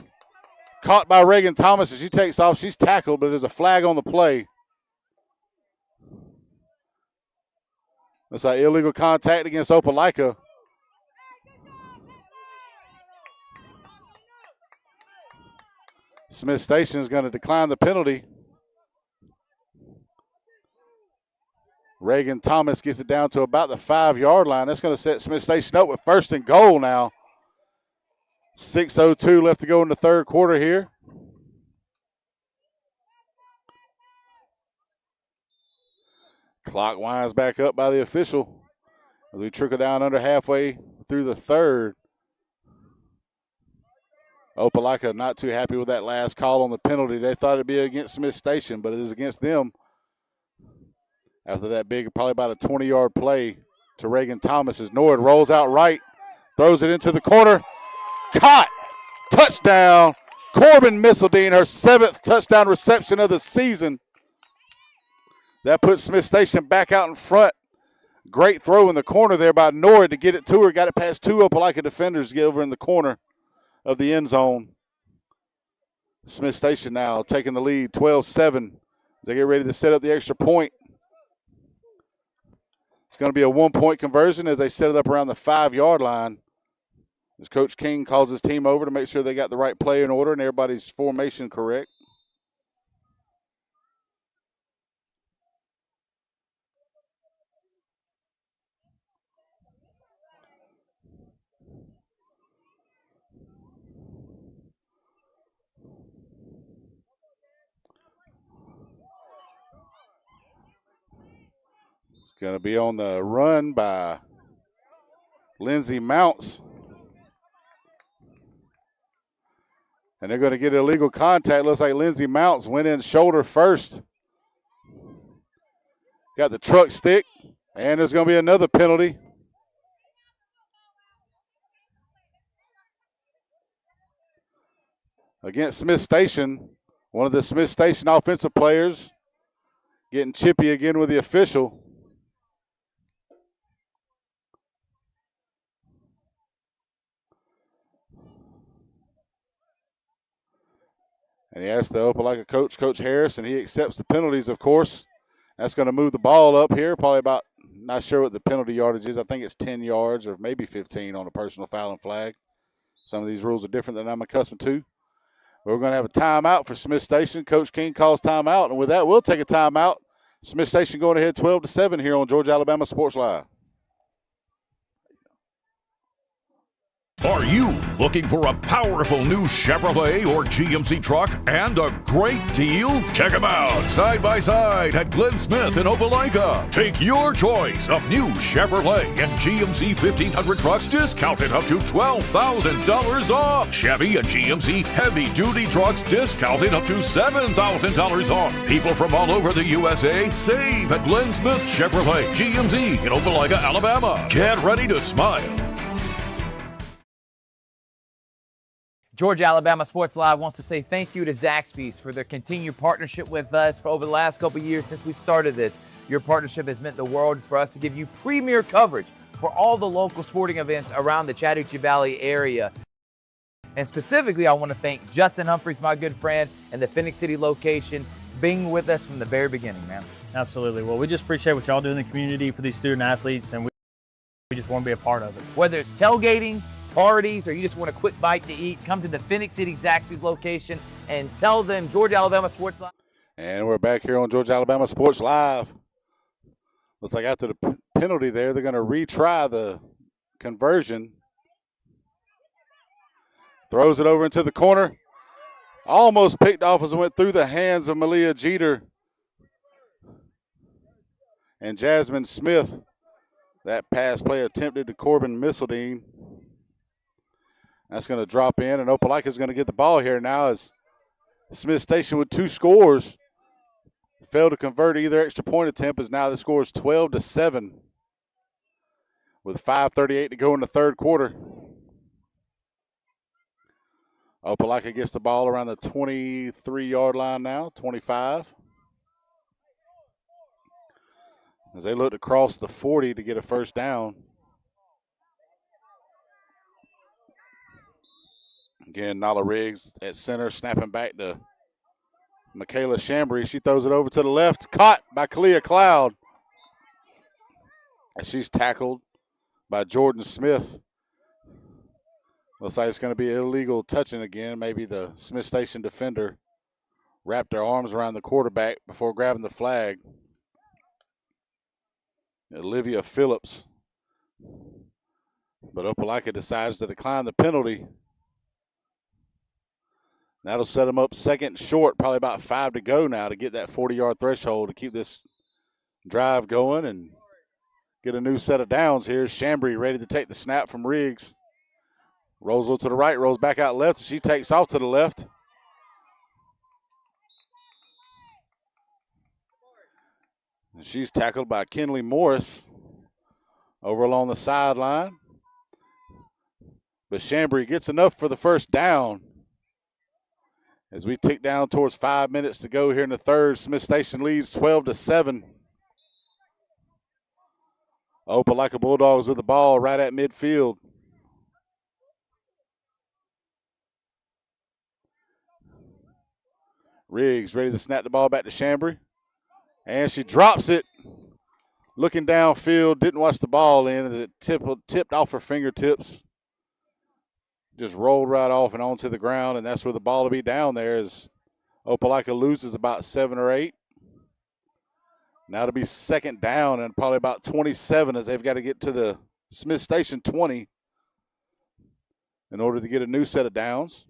caught by Reagan Thomas as she takes off. She's tackled, but there's a flag on the play. Looks like illegal contact against Opelika. Smiths Station is going to decline the penalty. Reagan Thomas gets it down to about the 5-yard line. That's going to set Smiths Station up with first and goal now. 6:02 left to go in the third quarter here. Clock winds back up by the official. As we trickle down under halfway through the third, Opelika not too happy with that last call on the penalty. They thought it'd be against Smiths Station, but it is against them. After that big, probably about a 20-yard play to Reagan Thomas as Nord rolls out right, throws it into the corner, caught, touchdown. Corbin Missildine, her 7th touchdown reception of the season. That puts Smiths Station back out in front. Great throw in the corner there by Nord to get it to her. Got it past 2 Opelika defenders to get over in the corner of the end zone. Smiths Station now taking the lead, 12-7. They get ready to set up the extra point. It's going to be a 1-point conversion as they set it up around the 5-yard line. As Coach King calls his team over to make sure they got the right play in order and everybody's formation correct. It's going to be on the run by Lindsey Mounts. And they're going to get illegal contact. Looks like Lindsey Mounts went in shoulder first. Got the truck stick, and there's going to be another penalty. Against Smiths Station, one of the Smiths Station offensive players getting chippy again with the official. And he asked the Opelika coach, Coach Harris, and he accepts the penalties, of course. That's going to move the ball up here, probably about, not sure what the penalty yardage is. I think it's 10 yards or maybe 15 on a personal foul and flag. Some of these rules are different than I'm accustomed to. We're going to have a timeout for Smiths Station. Coach King calls timeout, and with that, we'll take a timeout. Smiths Station going ahead 12-7 here on Georgia Alabama Sports Live. Are you looking for a powerful new Chevrolet or GMC truck and a great deal? Check them out side by side at Glenn Smith in Opelika. Take your choice of new Chevrolet and GMC 1500 trucks discounted up to $12,000 off. Chevy and GMC heavy-duty trucks discounted up to $7,000 off. People from all over the USA save at Glenn Smith Chevrolet GMC in Opelika, Alabama. Get ready to smile. Georgia Alabama Sports Live wants to say thank you to Zaxby's for their continued partnership with us for over the last couple of years since we started this. Your partnership has meant the world for us to give you premier coverage for all the local sporting events around the Chattahoochee Valley area. And specifically, I want to thank Judson Humphreys, my good friend, and the Phoenix City location being with us from the very beginning, man. Absolutely. Well, we just appreciate what y'all do in the community for these student athletes, and we just want to be a part of it. Whether it's tailgating, parties, or you just want a quick bite to eat, come to the Phoenix City Zaxby's location and tell them Georgia Alabama Sports Live. And we're back here on Georgia Alabama Sports Live. Looks like after the penalty there, they're going to retry the conversion. Throws it over into the corner. Almost picked off as it went through the hands of Malia Jeter and Jasmine Smith. That pass play attempted to Corbin Missildine. That's going to drop in, and Opelika is going to get the ball here now as Smiths Station with 2 scores. Failed to convert either extra point attempt as now the score is 12-7 with 5:38 to go in the third quarter. Opelika gets the ball around the 23-yard line now, 25. As they look to cross the 40 to get a first down. Again, Nala Riggs at center, snapping back to Michaela Chambry. She throws it over to the left, caught by Kalia Cloud. And she's tackled by Jordan Smith. Looks like it's going to be illegal touching again. Maybe the Smiths Station defender wrapped their arms around the quarterback before grabbing the flag. Olivia Phillips. But Opelika decides to decline the penalty. That'll set them up second short, probably about 5 to go now to get that 40-yard threshold to keep this drive going and get a new set of downs here. Chambry ready to take the snap from Riggs. Rolls a little to the right, rolls back out left. She takes off to the left. And she's tackled by Kenley Morris over along the sideline. But Chambry gets enough for the first down. As we tick down towards 5 minutes to go here in the third, Smiths Station leads 12-7. Opelika Bulldogs with the ball right at midfield. Riggs ready to snap the ball back to Chambry. And she drops it. Looking downfield, didn't watch the ball in, and it tipped off her fingertips. Just rolled right off and onto the ground, and that's where the ball will be down there as Opelika loses about 7 or 8. Now to be second down and probably about 27 as they've got to get to the Smiths Station 20 in order to get a new set of downs.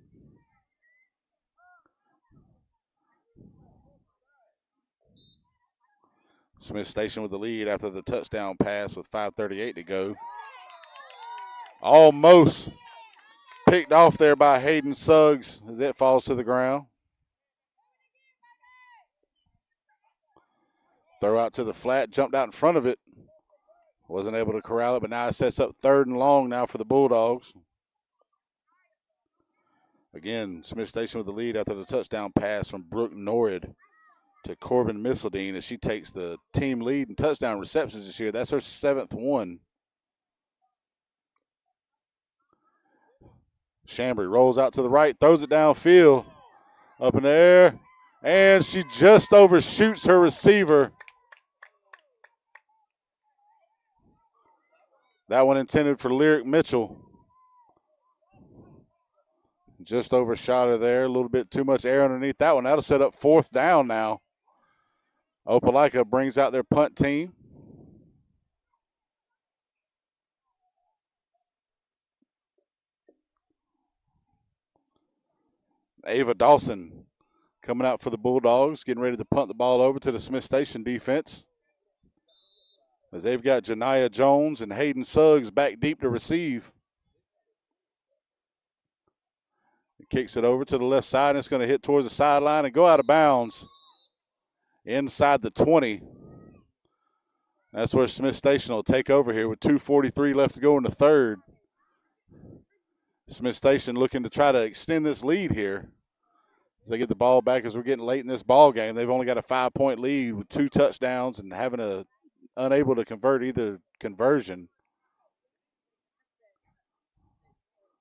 Smiths Station with the lead after the touchdown pass with 5:38 to go. Almost picked off there by Hayden Suggs as it falls to the ground. Throw out to the flat, jumped out in front of it. Wasn't able to corral it, but now it sets up 3rd and long now for the Bulldogs. Again, Smiths Station with the lead after the touchdown pass from Brooke Norrid to Corbin Missildine as she takes the team lead in touchdown receptions this year. That's her 7th one. Chambry rolls out to the right, throws it downfield, up in the air, and she just overshoots her receiver. That one intended for Lyric Mitchell. Just overshot her there. A little bit too much air underneath that one. That'll set up 4th down now. Opelika brings out their punt team. Ava Dawson coming out for the Bulldogs, getting ready to punt the ball over to the Smiths Station defense. As they've got Janiyah Jones and Hayden Suggs back deep to receive. Kicks it over to the left side, and it's going to hit towards the sideline and go out of bounds inside the 20. That's where Smiths Station will take over here with 2:43 left to go in the third. Smiths Station looking to try to extend this lead here as they get the ball back as we're getting late in this ball game. They've only got a 5-point lead with 2 touchdowns and unable to convert either conversion.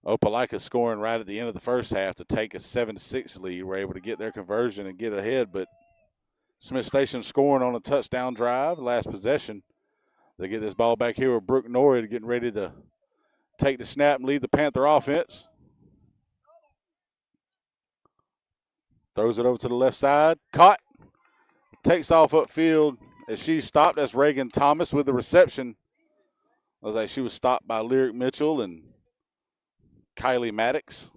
Opelika scoring right at the end of the first half to take a 7-6 lead. We're able to get their conversion and get ahead, but Smiths Station scoring on a touchdown drive, last possession. They get this ball back here with Brooke Norrid getting ready to take the snap and lead the Panther offense. Throws it over to the left side. Caught. Takes off upfield as she's stopped. That's Reagan Thomas with the reception. I was like, she was stopped by Lyric Mitchell and Kylie Maddox.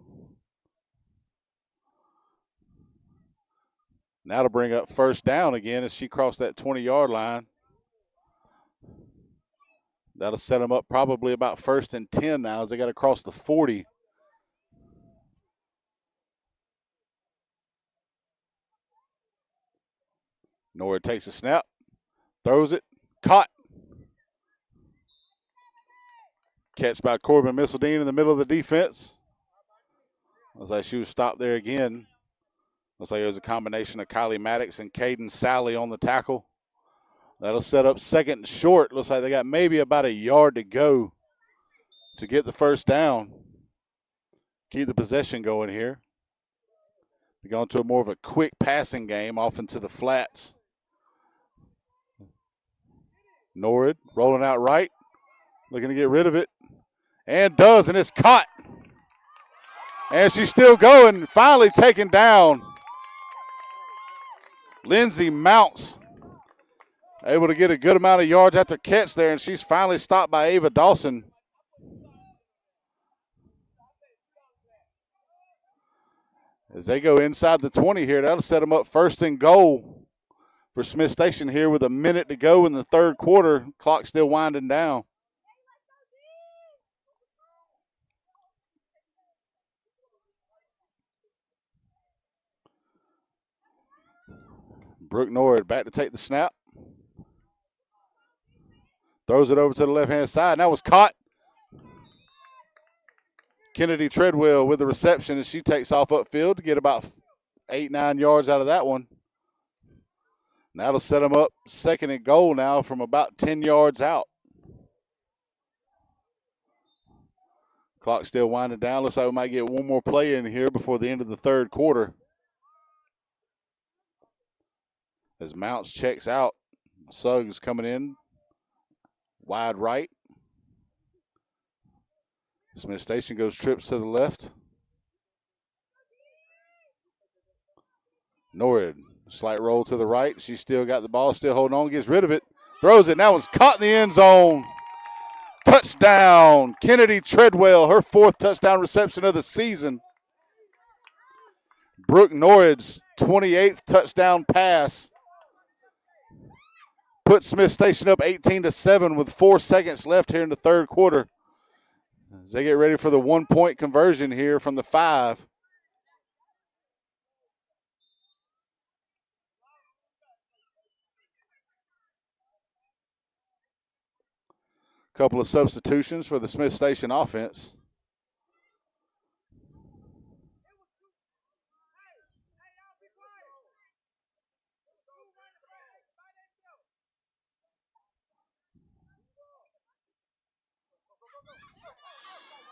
Now to bring up 1st down again as she crossed that 20-yard line. That'll set them up probably about 1st and 10 now as they got to cross the 40. Norwood takes a snap, throws it, caught. Catch by Corbin Missildine in the middle of the defense. Looks like she was stopped there again. Looks like it was a combination of Kylie Maddox and Caden Sally on the tackle. That'll set up 2nd and short. Looks like they got maybe about a yard to go to get the 1st down. Keep the possession going here. We're going to a more of a quick passing game off into the flats. Norwood rolling out right, looking to get rid of it, and does, and it's caught. And she's still going, finally taken down. Lindsey Mounts able to get a good amount of yards after catch there, and she's finally stopped by Ava Dawson. As they go inside the 20 here, that'll set them up 1st and goal for Smith Station here with a minute to go in the third quarter. Clock still winding down. Brooke Norwood back to take the snap. Throws it over to the left-hand side. And that was caught. Kennedy Treadwell with the reception, and she takes off upfield to get about 8-9 yards out of that one. And that'll set them up second and goal now from about 10 yards out. Clock still winding down. Looks like we might get one more play in here before the end of the third quarter. As Mounts checks out, Suggs coming in wide right. Smith Station goes trips to the left. Norwood, slight roll to the right. She's still got the ball, still holding on, gets rid of it, throws it. That one's caught in the end zone. Touchdown, Kennedy Treadwell, her 4th touchdown reception of the season. Brooke Norwood's 28th touchdown pass put Smith Station up 18-7 with 4 seconds left here in the third quarter as they get ready for the 1-point conversion here from the 5. Couple of substitutions for the Smith Station offense.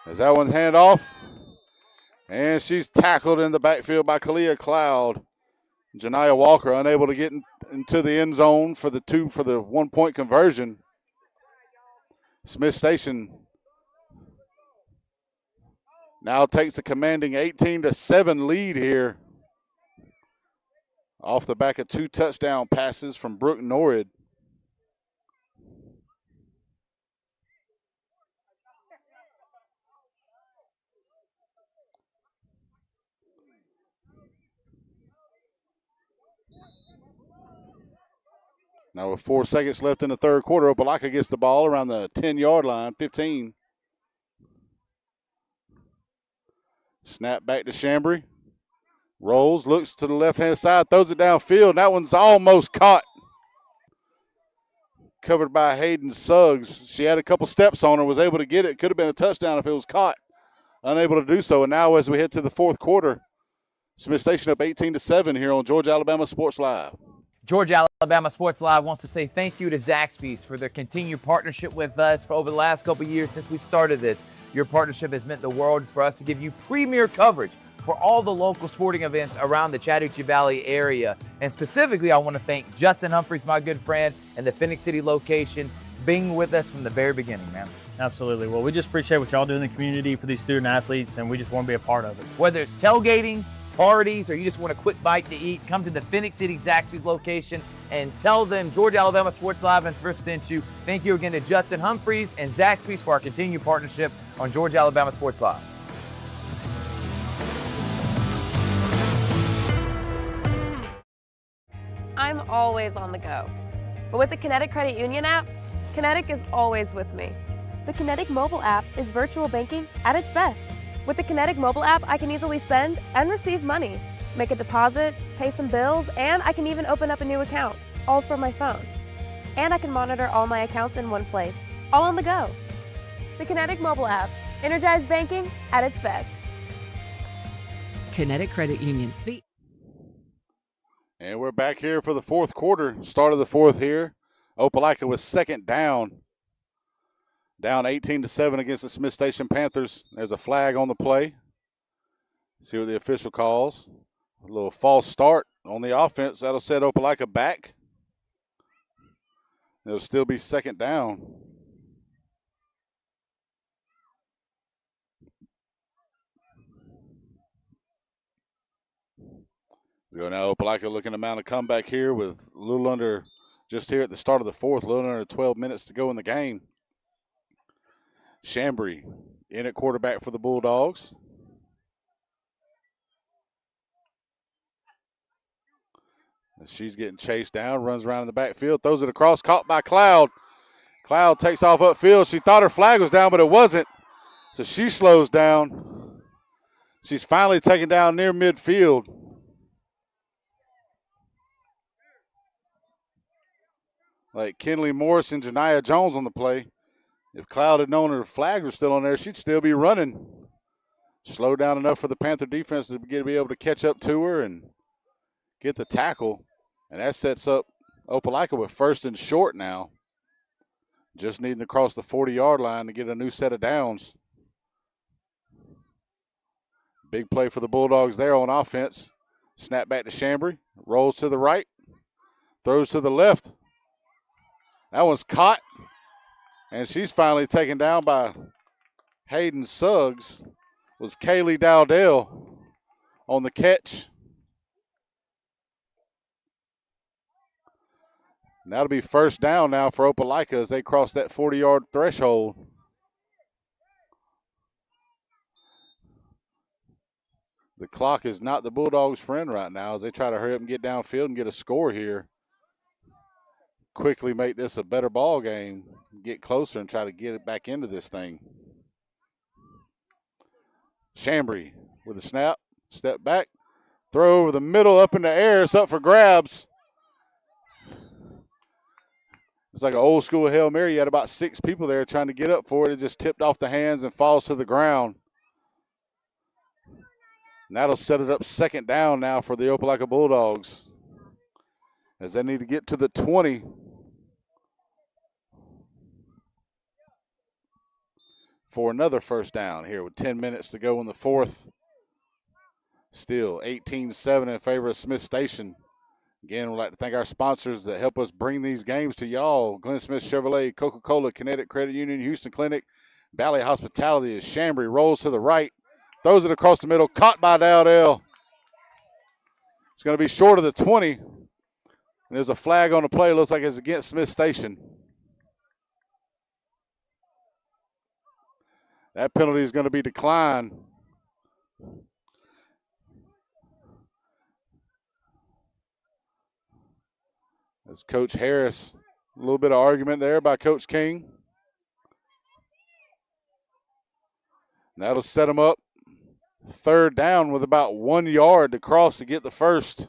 As that one's hand off, and she's tackled in the backfield by Kalia Cloud. Janiyah Walker unable to get into the end zone for the 1-point conversion. Smith Station now takes a commanding 18-7 lead here off the back of 2 touchdown passes from Brooke Norwood. Now with 4 seconds left in the third quarter, Opelika gets the ball around the 10-yard line, 15. Snap back to Chambry. Rolls, looks to the left-hand side, throws it downfield. That one's almost caught. Covered by Hayden Suggs. She had a couple steps on her, was able to get it. Could have been a touchdown if it was caught. Unable to do so. And now as we head to the fourth quarter, Smith Station up 18-7 here on Georgia Alabama Sports Live. Georgia Alabama Sports Live wants to say thank you to Zaxby's for their continued partnership with us for over the last couple of years since we started this. Your partnership has meant the world for us to give you premier coverage for all the local sporting events around the Chattahoochee Valley area. And specifically, I want to thank Judson Humphreys, my good friend, and the Phoenix City location being with us from the very beginning, man. Absolutely. Well, we just appreciate what y'all do in the community for these student athletes, and we just want to be a part of it. Whether it's tailgating, parties, or you just want a quick bite to eat, come to the Phoenix City Zaxby's location and tell them Georgia Alabama Sports Live and Thrift sent you. Thank you again to Judson Humphreys and Zaxby's for our continued partnership on Georgia Alabama Sports Live. I'm always on the go. But with the Kinetic Credit Union app, Kinetic is always with me. The Kinetic mobile app is virtual banking at its best. With the Kinetic mobile app, I can easily send and receive money, make a deposit, pay some bills, and I can even open up a new account, all from my phone. And I can monitor all my accounts in one place, all on the go. The Kinetic mobile app, energized banking at its best. Kinetic Credit Union. And we're back here for the fourth quarter, start of the fourth here. Opelika was second down 18-7 against the Smith Station Panthers. There's a flag on the play. See what the official calls. A little false start on the offense. That'll set Opelika back. It'll still be second down. We go now. Opelika looking to mount a comeback here with a little under, just here at the start of the fourth, a little under 12 minutes to go in the game. Chambry in at quarterback for the Bulldogs. She's getting chased down, runs around in the backfield, throws it across, caught by Cloud. Cloud takes off upfield. She thought her flag was down, but it wasn't. So she slows down. She's finally taken down near midfield. Like Kenley Morris and Janiah Jones on the play. If Cloud had known her flag was still on there, she'd still be running. Slow down enough for the Panther defense to be able to catch up to her and get the tackle. And that sets up Opelika with 1st and short now. Just needing to cross the 40-yard line to get a new set of downs. Big play for the Bulldogs there on offense. Snap back to Chambry. Rolls to the right. Throws to the left. That one's caught. And she's finally taken down by Hayden Suggs. Was Kaylee Dowdell on the catch. And that'll be 1st down now for Opelika as they cross that 40-yard threshold. The clock is not the Bulldogs' friend right now as they try to hurry up and get downfield and get a score here. Quickly make this a better ball game, get closer and try to get it back into this thing. Chambry with a snap, step back, throw over the middle, up in the air. It's up for grabs. It's like an old school Hail Mary. You had about 6 people there trying to get up for it. It just tipped off the hands and falls to the ground. And that'll set it up 2nd down now for the Opelika Bulldogs as they need to get to the 20. For another 1st down here with 10 minutes to go in the 4th. Still 18-7 in favor of Smiths Station. Again, we'd like to thank our sponsors that help us bring these games to y'all. Glenn Smith Chevrolet, Coca-Cola, Kinetic Credit Union, Houston Clinic, Valley Hospitality as Chambry rolls to the right. Throws it across the middle, caught by Dowdell. It's going to be short of the 20. And there's a flag on the play. Looks like it's against Smiths Station. That penalty is going to be declined. As Coach Harris, a little bit of argument there by Coach King. And that'll set them up 3rd down with about 1 yard to cross to get the 1st.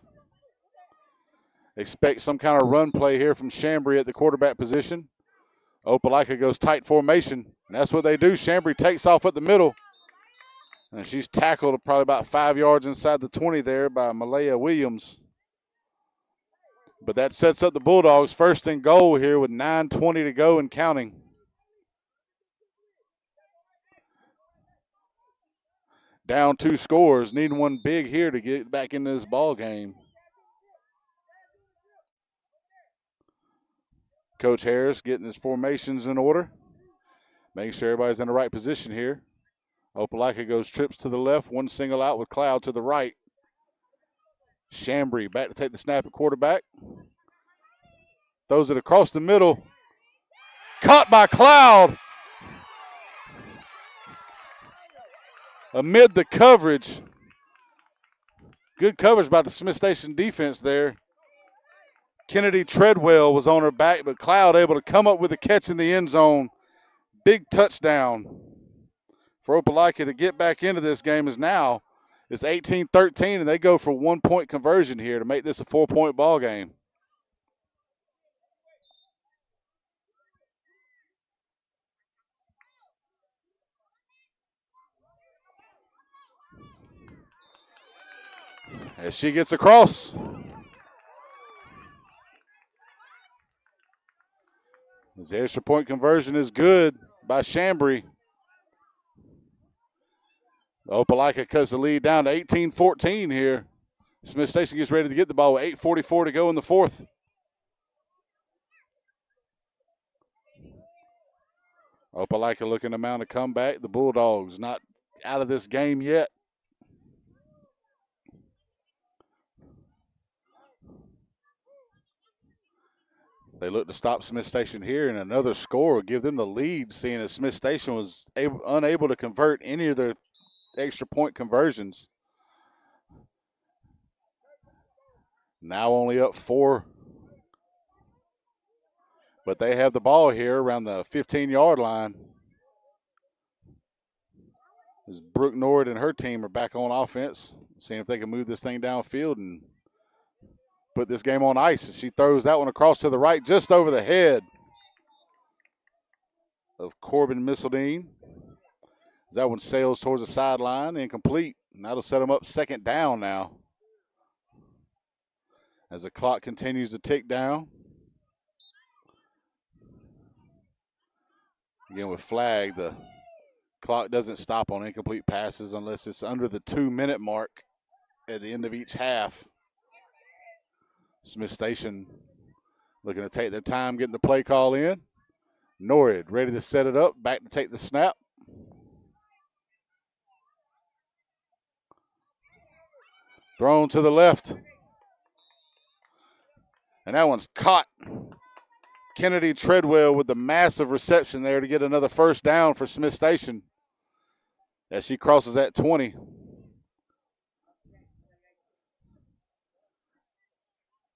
Expect some kind of run play here from Chambry at the quarterback position. Opelika goes tight formation, and that's what they do. Chambry takes off at the middle, and she's tackled probably about 5 yards inside the 20 there by Malaya Williams. But that sets up the Bulldogs 1st and goal here with 9:20 to go and counting. Down 2 scores, needing one big here to get back into this ball game. Coach Harris getting his formations in order, making sure everybody's in the right position here. Opelika goes trips to the left, one single out with Cloud to the right. Chambry back to take the snap at quarterback. Throws it across the middle. Caught by Cloud. Amid the coverage. Good coverage by the Smiths Station defense there. Kennedy Treadwell was on her back, but Cloud able to come up with a catch in the end zone. Big touchdown for Opelika to get back into this game is now. It's 18-13, and they go for 1-point conversion here to make this a 4-point ball game. As she gets across. The extra point conversion is good by Chambry. Opelika cuts the lead down to 18-14 here. Smiths Station gets ready to get the ball with 8:44 to go in the 4th. Opelika looking to mount a comeback. The Bulldogs not out of this game yet. They look to stop Smiths Station here, and another score will give them the lead, seeing as Smiths Station was unable to convert any of their extra point conversions. Now only up 4. But they have the ball here around the 15-yard line. As Brooke Nord and her team are back on offense, seeing if they can move this thing downfield and put this game on ice. She throws that one across to the right, just over the head of Corbin Missildine. That one sails towards the sideline, incomplete. And that'll set them up second down now. As the clock continues to tick down. Again, with flag, the clock doesn't stop on incomplete passes unless it's under the 2-minute mark at the end of each half. Smiths Station looking to take their time getting the play call in. Norrid ready to set it up, back to take the snap. Thrown to the left. And that one's caught. Kennedy Treadwell with the massive reception there to get another first down for Smiths Station as she crosses that 20.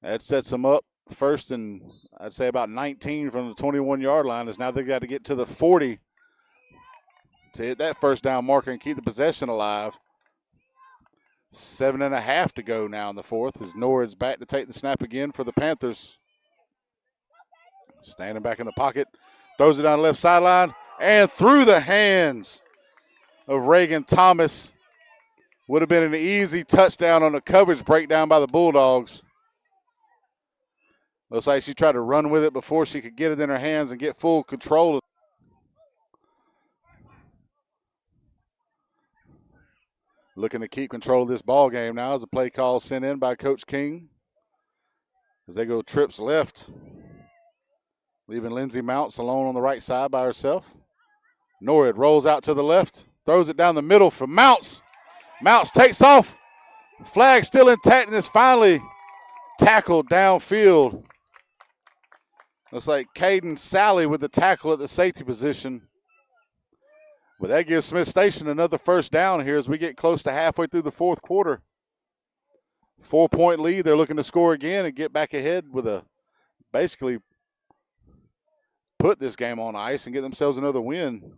That sets them up first and I'd say about 19 from the 21-yard line, as now they've got to get to the 40 to hit that first down marker and keep the possession alive. 7.5 to go now in the fourth as Norrid's back to take the snap again for the Panthers. Standing back in the pocket, throws it down the left sideline and through the hands of Reagan Thomas. Would have been an easy touchdown on the coverage breakdown by the Bulldogs. Looks like she tried to run with it before she could get it in her hands and get full control. Looking to keep control of this ball game now as a play call sent in by Coach King. As they go trips left, leaving Lindsey Mounts alone on the right side by herself. Norrid rolls out to the left, throws it down the middle for Mounts. Mounts takes off. Flag still intact and is finally tackled downfield. Looks like Caden Sally with the tackle at the safety position. But that gives Smiths Station another first down here as we get close to halfway through the fourth quarter. 4-point lead. They're looking to score again and get back ahead with a basically put this game on ice and get themselves another win.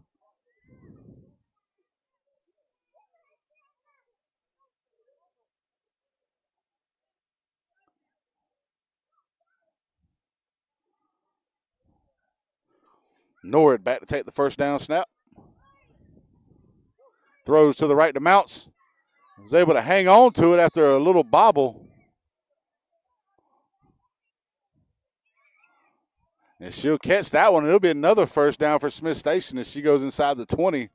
Norrid back to take the first down snap. Throws to the right to Mounts. Was able to hang on to it after a little bobble. And she'll catch that one. It'll be another first down for Smiths Station as she goes inside the 20.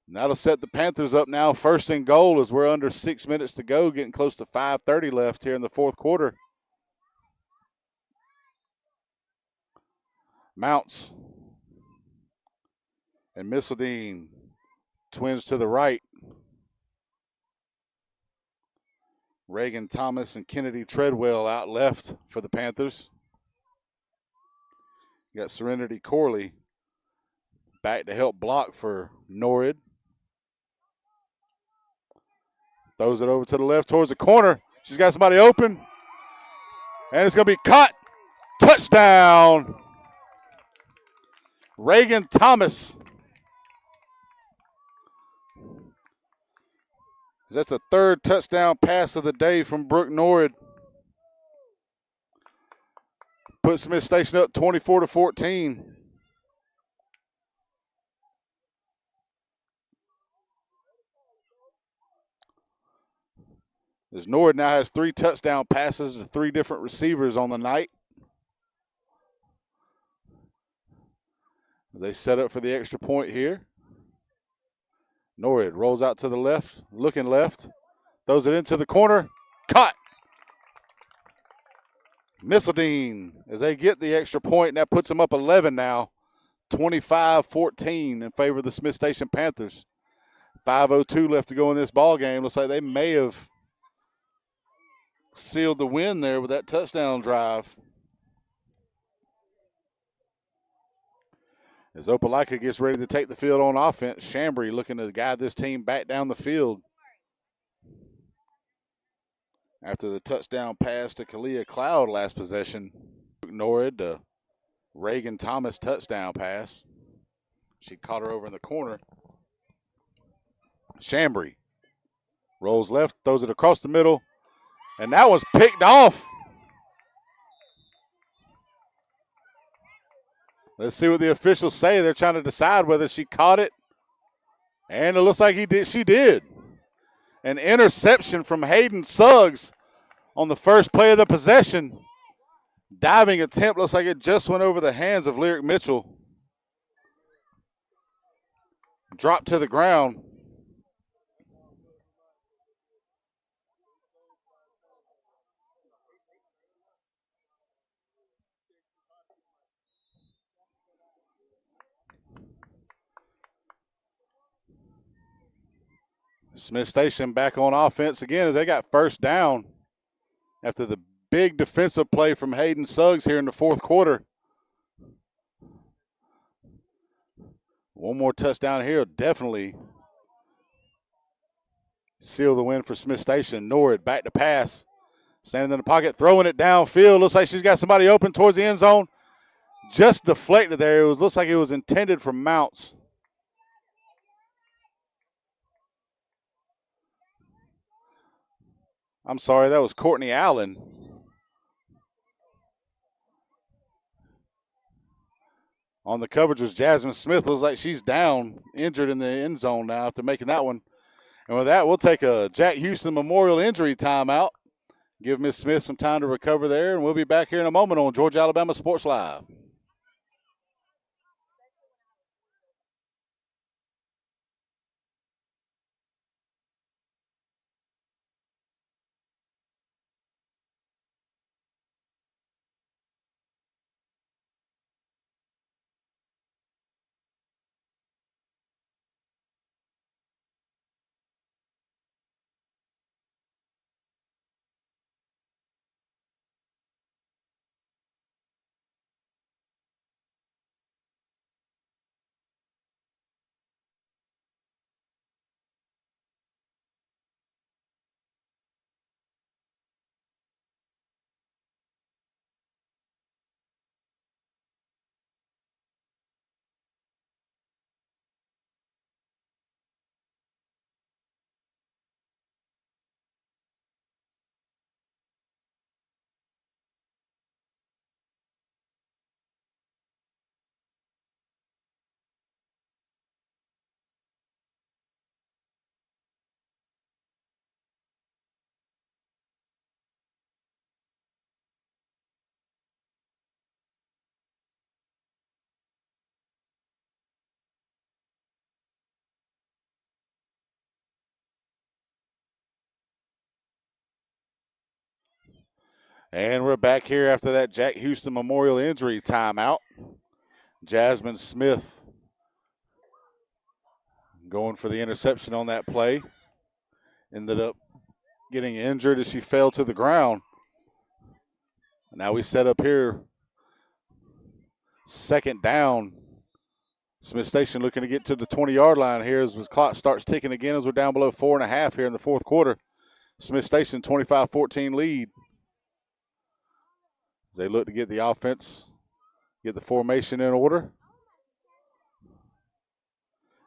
And that'll set the Panthers up now first and goal as we're under 6 minutes to go, getting close to 5:30 left here in the fourth quarter. Mounts and Missildine, twins to the right. Reagan Thomas and Kennedy Treadwell out left for the Panthers. You got Serenity Corley back to help block for Norrid. Throws it over to the left towards the corner. She's got somebody open. And it's going to be caught. Touchdown. Reagan Thomas. That's the third touchdown pass of the day from Brooke Norrid. Put Smiths Station up 24-14. As Norrid now has 3 touchdown passes to 3 different receivers on the night. They set up for the extra point here. Norrid rolls out to the left, looking left, throws it into the corner, caught. Missildine as they get the extra point, and that puts them up 11 now, 25-14 in favor of the Smiths Station Panthers. 5:02 left to go in this ball game. Looks like they may have sealed the win there with that touchdown drive. As Opelika gets ready to take the field on offense, Chambry looking to guide this team back down the field. After the touchdown pass to Kalia Cloud last possession, Norrid to Reagan Thomas touchdown pass. She caught her over in the corner. Chambry rolls left, throws it across the middle, and that was picked off. Let's see what the officials say. They're trying to decide whether she caught it, and it looks like she did. An interception from Hayden Suggs on the first play of the possession. Diving attempt, looks like it just went over the hands of Lyric Mitchell. Dropped to the ground. Smiths Station back on offense again as they got first down after the big defensive play from Hayden Suggs here in the fourth quarter. One more touchdown here definitely seal the win for Smiths Station. Norrid back to pass. Standing in the pocket, throwing it downfield. Looks like she's got somebody open towards the end zone. Just deflected there. Looks like it was intended for Mounts. I'm sorry, that was Courtney Allen. On the coverage was Jasmine Smith. Looks like she's down, injured in the end zone now after making that one. And with that, we'll take a Jack Houston Memorial injury timeout. Give Miss Smith some time to recover there, and we'll be back here in a moment on Georgia Alabama Sports Live. And we're back here after that Jack Houston Memorial injury timeout. Jasmine Smith going for the interception on that play. Ended up getting injured as she fell to the ground. Now we set up here, second down. Smiths Station looking to get to the 20-yard line here as the clock starts ticking again as we're down below 4.5 here in the fourth quarter. Smiths Station 25-14 lead. As they look to get the offense, get the formation in order.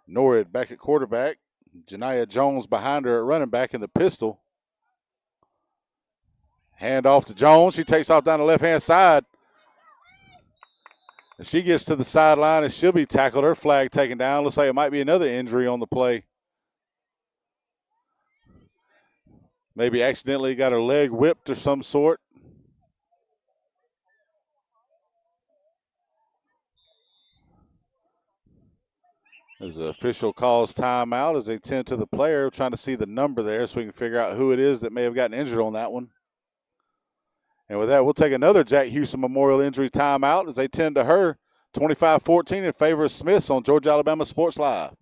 Norrid back at quarterback. Janiyah Jones behind her at running back in the pistol. Hand off to Jones. She takes off down the left-hand side. And she gets to the sideline and she'll be tackled. Her flag taken down. Looks like it might be another injury on the play. Maybe accidentally got her leg whipped or some sort. As the official calls timeout as they tend to the player, trying to see the number there so we can figure out who it is that may have gotten injured on that one. And with that, we'll take another Jack Houston Memorial injury timeout as they tend to her 25-14 in favor of Smiths on Georgia Alabama Sports Live.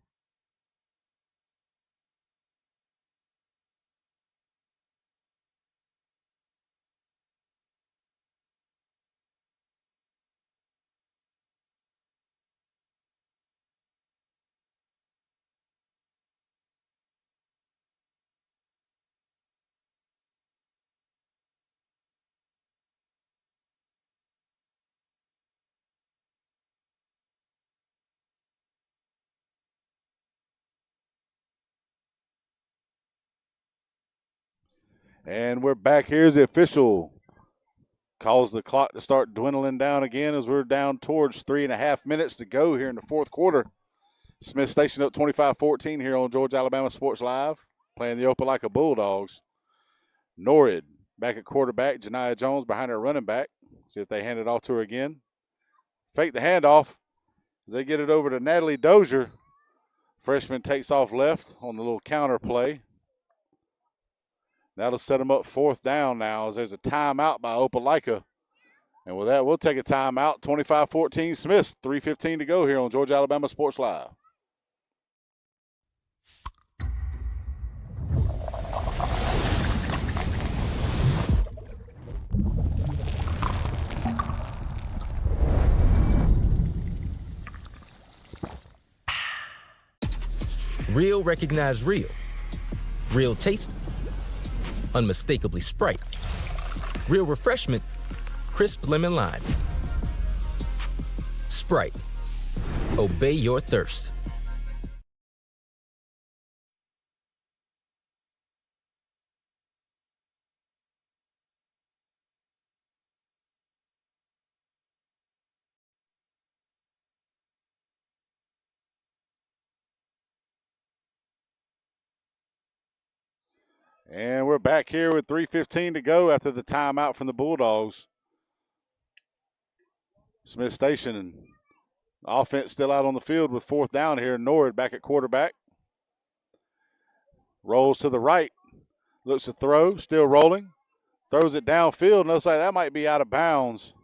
And we're back. Here's the official. Calls the clock to start dwindling down again as we're down towards 3.5 minutes to go here in the fourth quarter. Smiths Station up 25-14 here on Georgia Alabama Sports Live, playing the Opelika Bulldogs. Norrid back at quarterback. Janiah Jones behind her running back. See if they hand it off to her again. Fake the handoff. They get it over to Natalie Dozier. Freshman takes off left on the little counter play. That'll set them up fourth down now as there's a timeout by Opelika. And with that, we'll take a timeout. 25-14 Smiths, 3:15 to go here on Georgia Alabama Sports Live. Real recognize real. Real taste, unmistakably Sprite. Real refreshment, crisp lemon lime. Sprite, obey your thirst. And we're back here with 3:15 to go after the timeout from the Bulldogs. Smiths Station offense still out on the field with fourth down here. Norrid back at quarterback. Rolls to the right. Looks to throw. Still rolling. Throws it downfield. And looks like that might be out of bounds.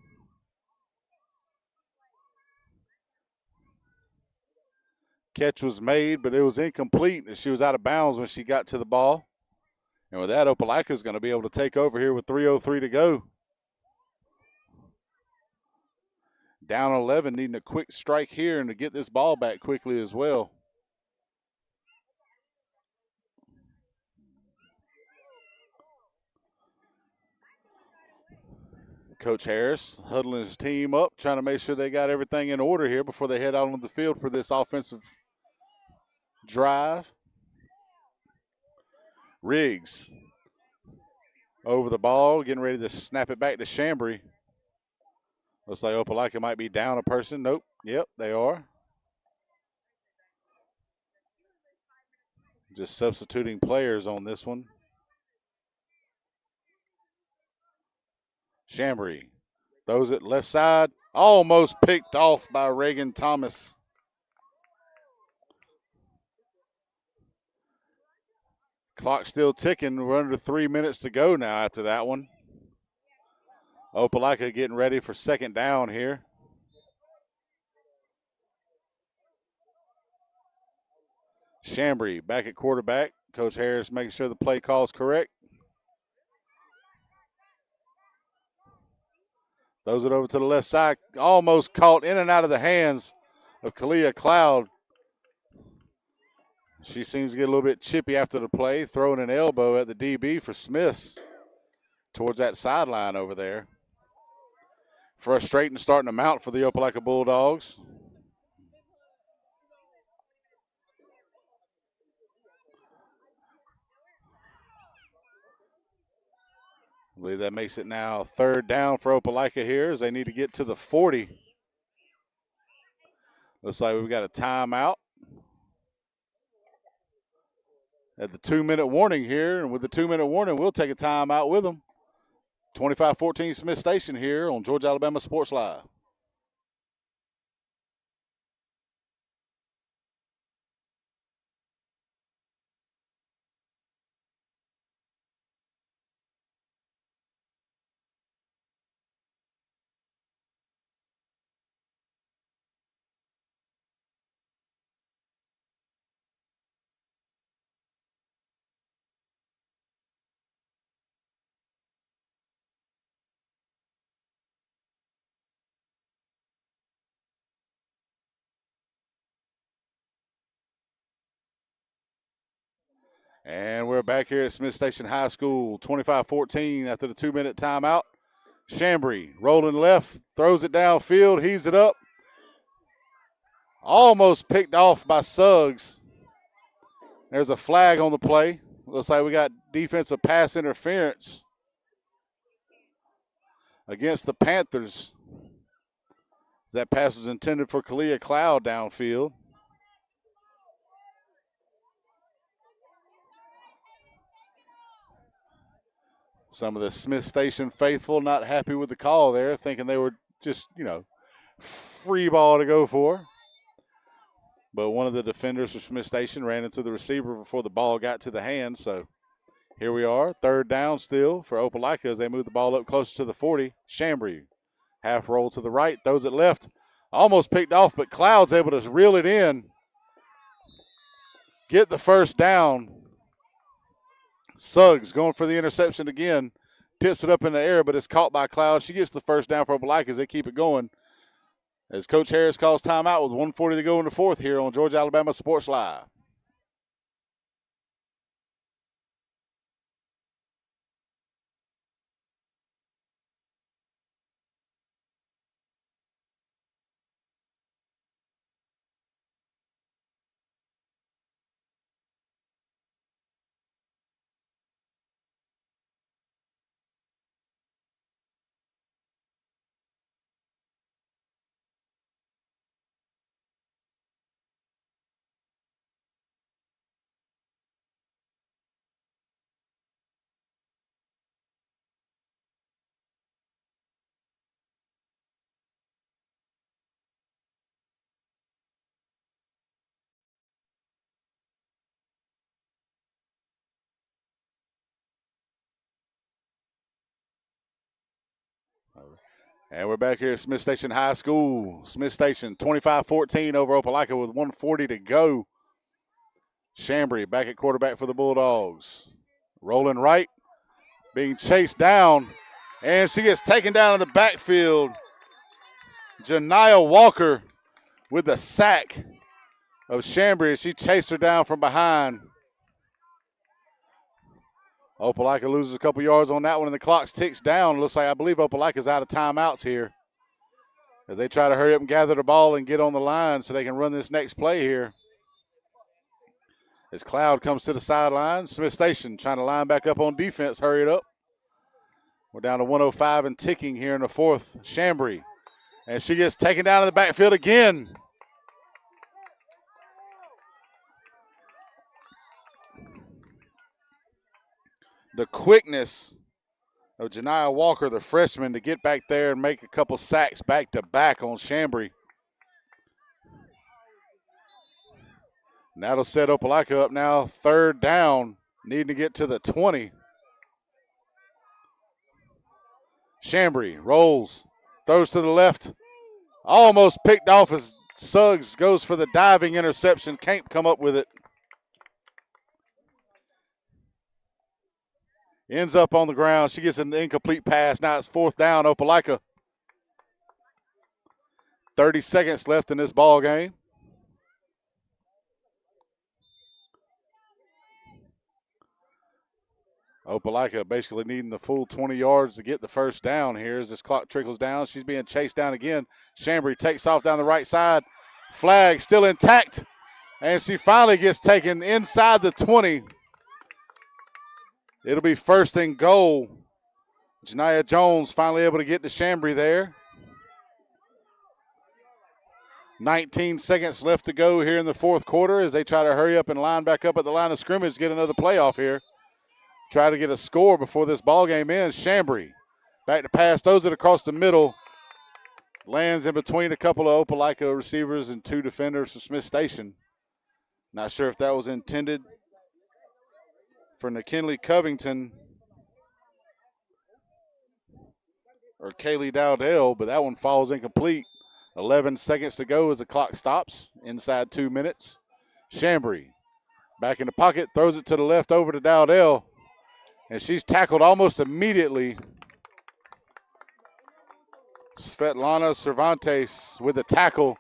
Catch was made, but it was incomplete. She was out of bounds when she got to the ball. And with that, Opelika is going to be able to take over here with 3:03 to go. Down 11, needing a quick strike here and to get this ball back quickly as well. Coach Harris huddling his team up, trying to make sure they got everything in order here before they head out on the field for this offensive drive. Riggs over the ball, getting ready to snap it back to Chambry. Looks like Opelika might be down a person. Nope. Yep, they are. Just substituting players on this one. Chambry throws it left side. Almost picked off by Reagan Thomas. Clock still ticking. We're under 3 minutes to go now after that one. Opelika getting ready for second down here. Chambry back at quarterback. Coach Harris making sure the play call is correct. Throws it over to the left side. Almost caught in and out of the hands of Kalia Cloud. She seems to get a little bit chippy after the play, throwing an elbow at the DB for Smiths towards that sideline over there. Frustrating starting to mount for the Opelika Bulldogs. I believe that makes it now third down for Opelika here as they need to get to the 40. Looks like we've got a timeout at the 2-minute warning here. And with the 2-minute warning, we'll take a timeout with them. 25-14 Smiths Station here on Georgia Alabama Sports Live. And we're back here at Smiths Station High School, 25-14 after the 2-minute timeout. Chambry rolling left, throws it downfield, heaves it up. Almost picked off by Suggs. There's a flag on the play. Looks like we got defensive pass interference against the Panthers. That pass was intended for Kalia Cloud downfield. Some of the Smiths Station faithful not happy with the call there, thinking they were just, free ball to go for. But one of the defenders for Smiths Station ran into the receiver before the ball got to the hand. So here we are, third down still for Opelika as they move the ball up closer to the 40. Chambry, half roll to the right, throws it left. Almost picked off, but Cloud's able to reel it in. Get the first down. Suggs going for the interception again. Tips it up in the air, but it's caught by Cloud. She gets the first down for Opelika as they keep it going. As Coach Harris calls timeout with 1:40 to go in the fourth here on Georgia Alabama Sports Live. And we're back here at Smiths Station High School. Smiths Station 25-14 over Opelika with 1:40 to go. Chambry back at quarterback for the Bulldogs. Rolling right, being chased down, and she gets taken down in the backfield. Janiyah Walker with the sack of Chambry as she chased her down from behind. Opelika loses a couple yards on that one, and the clock ticks down. Looks like, I believe, Opelika's out of timeouts here as they try to hurry up and gather the ball and get on the line so they can run this next play here. As Cloud comes to the sideline, Smiths Station trying to line back up on defense, hurry it up. We're down to 105 and ticking here in the fourth. Chambry, and she gets taken down in the backfield again. The quickness of Janiyah Walker, the freshman, to get back there and make a couple sacks back-to-back on Chambry. And that'll set Opelika up now, third down, needing to get to the 20. Chambry rolls, throws to the left, almost picked off as Suggs goes for the diving interception. Can't come up with it. Ends up on the ground. She gets an incomplete pass. Now it's fourth down, Opelika. 30 seconds left in this ball game. Opelika basically needing the full 20 yards to get the first down here as this clock trickles down. She's being chased down again. Chambry takes off down the right side. Flag still intact. And she finally gets taken inside the 20. It'll be first and goal. Janiyah Jones finally able to get to Chambry there. 19 seconds left to go here in the fourth quarter as they try to hurry up and line back up at the line of scrimmage, get another playoff here. Try to get a score before this ball game ends. Chambry back to pass, throws it across the middle. Lands in between a couple of Opelika receivers and two defenders for Smiths Station. Not sure if that was intended for McKinley Covington or Kaylee Dowdell, but that one falls incomplete. 11 seconds to go as the clock stops inside 2 minutes. Chambry back in the pocket, throws it to the left over to Dowdell, and she's tackled almost immediately. Svetlana Cervantes with the tackle,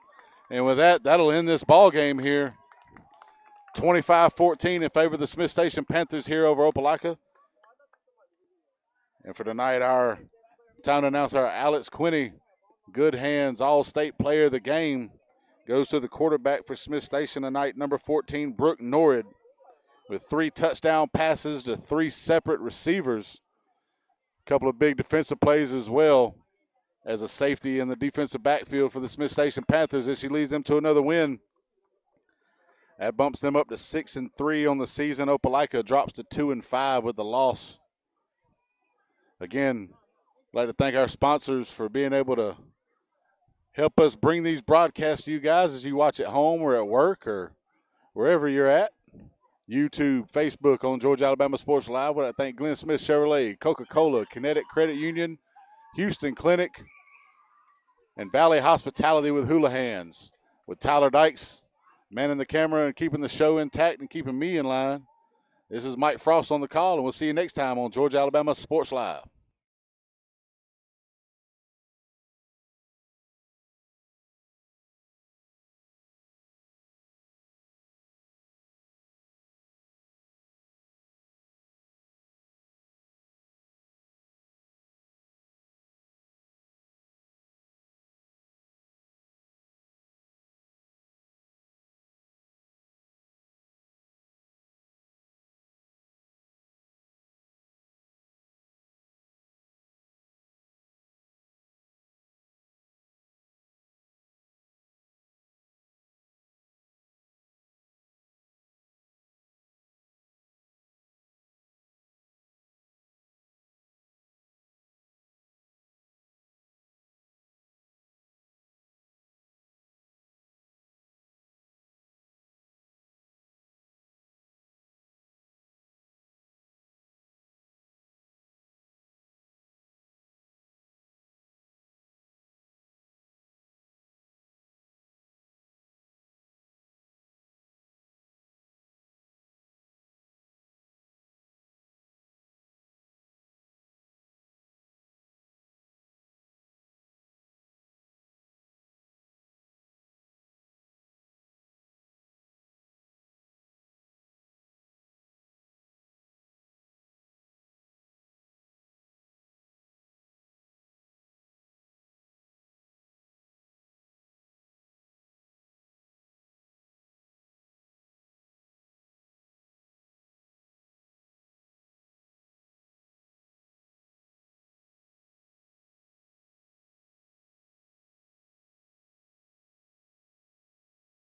and with that, that'll end this ball game here. 25-14 in favor of the Smiths Station Panthers here over Opelika. And for tonight, our time to announce our Alex Quinney Good Hands All-State Player of the Game goes to the quarterback for Smiths Station tonight, number 14, Brooke Norrid, with 3 touchdown passes to 3 separate receivers. A couple of big defensive plays as well as a safety in the defensive backfield for the Smiths Station Panthers as she leads them to another win. That bumps them up to 6-3 on the season. Opelika drops to 2-5 with the loss. Again, I'd like to thank our sponsors for being able to help us bring these broadcasts to you guys as you watch at home or at work or wherever you're at. YouTube, Facebook on Georgia Alabama Sports Live. I thank Glenn Smith Chevrolet, Coca-Cola, Kinetic Credit Union, Houston Clinic, and Valley Hospitality with Hula Hands. With Tyler Dykes manning the camera and keeping the show intact and keeping me in line. This is Mike Frost on the call, and we'll see you next time on Georgia Alabama Sports Live.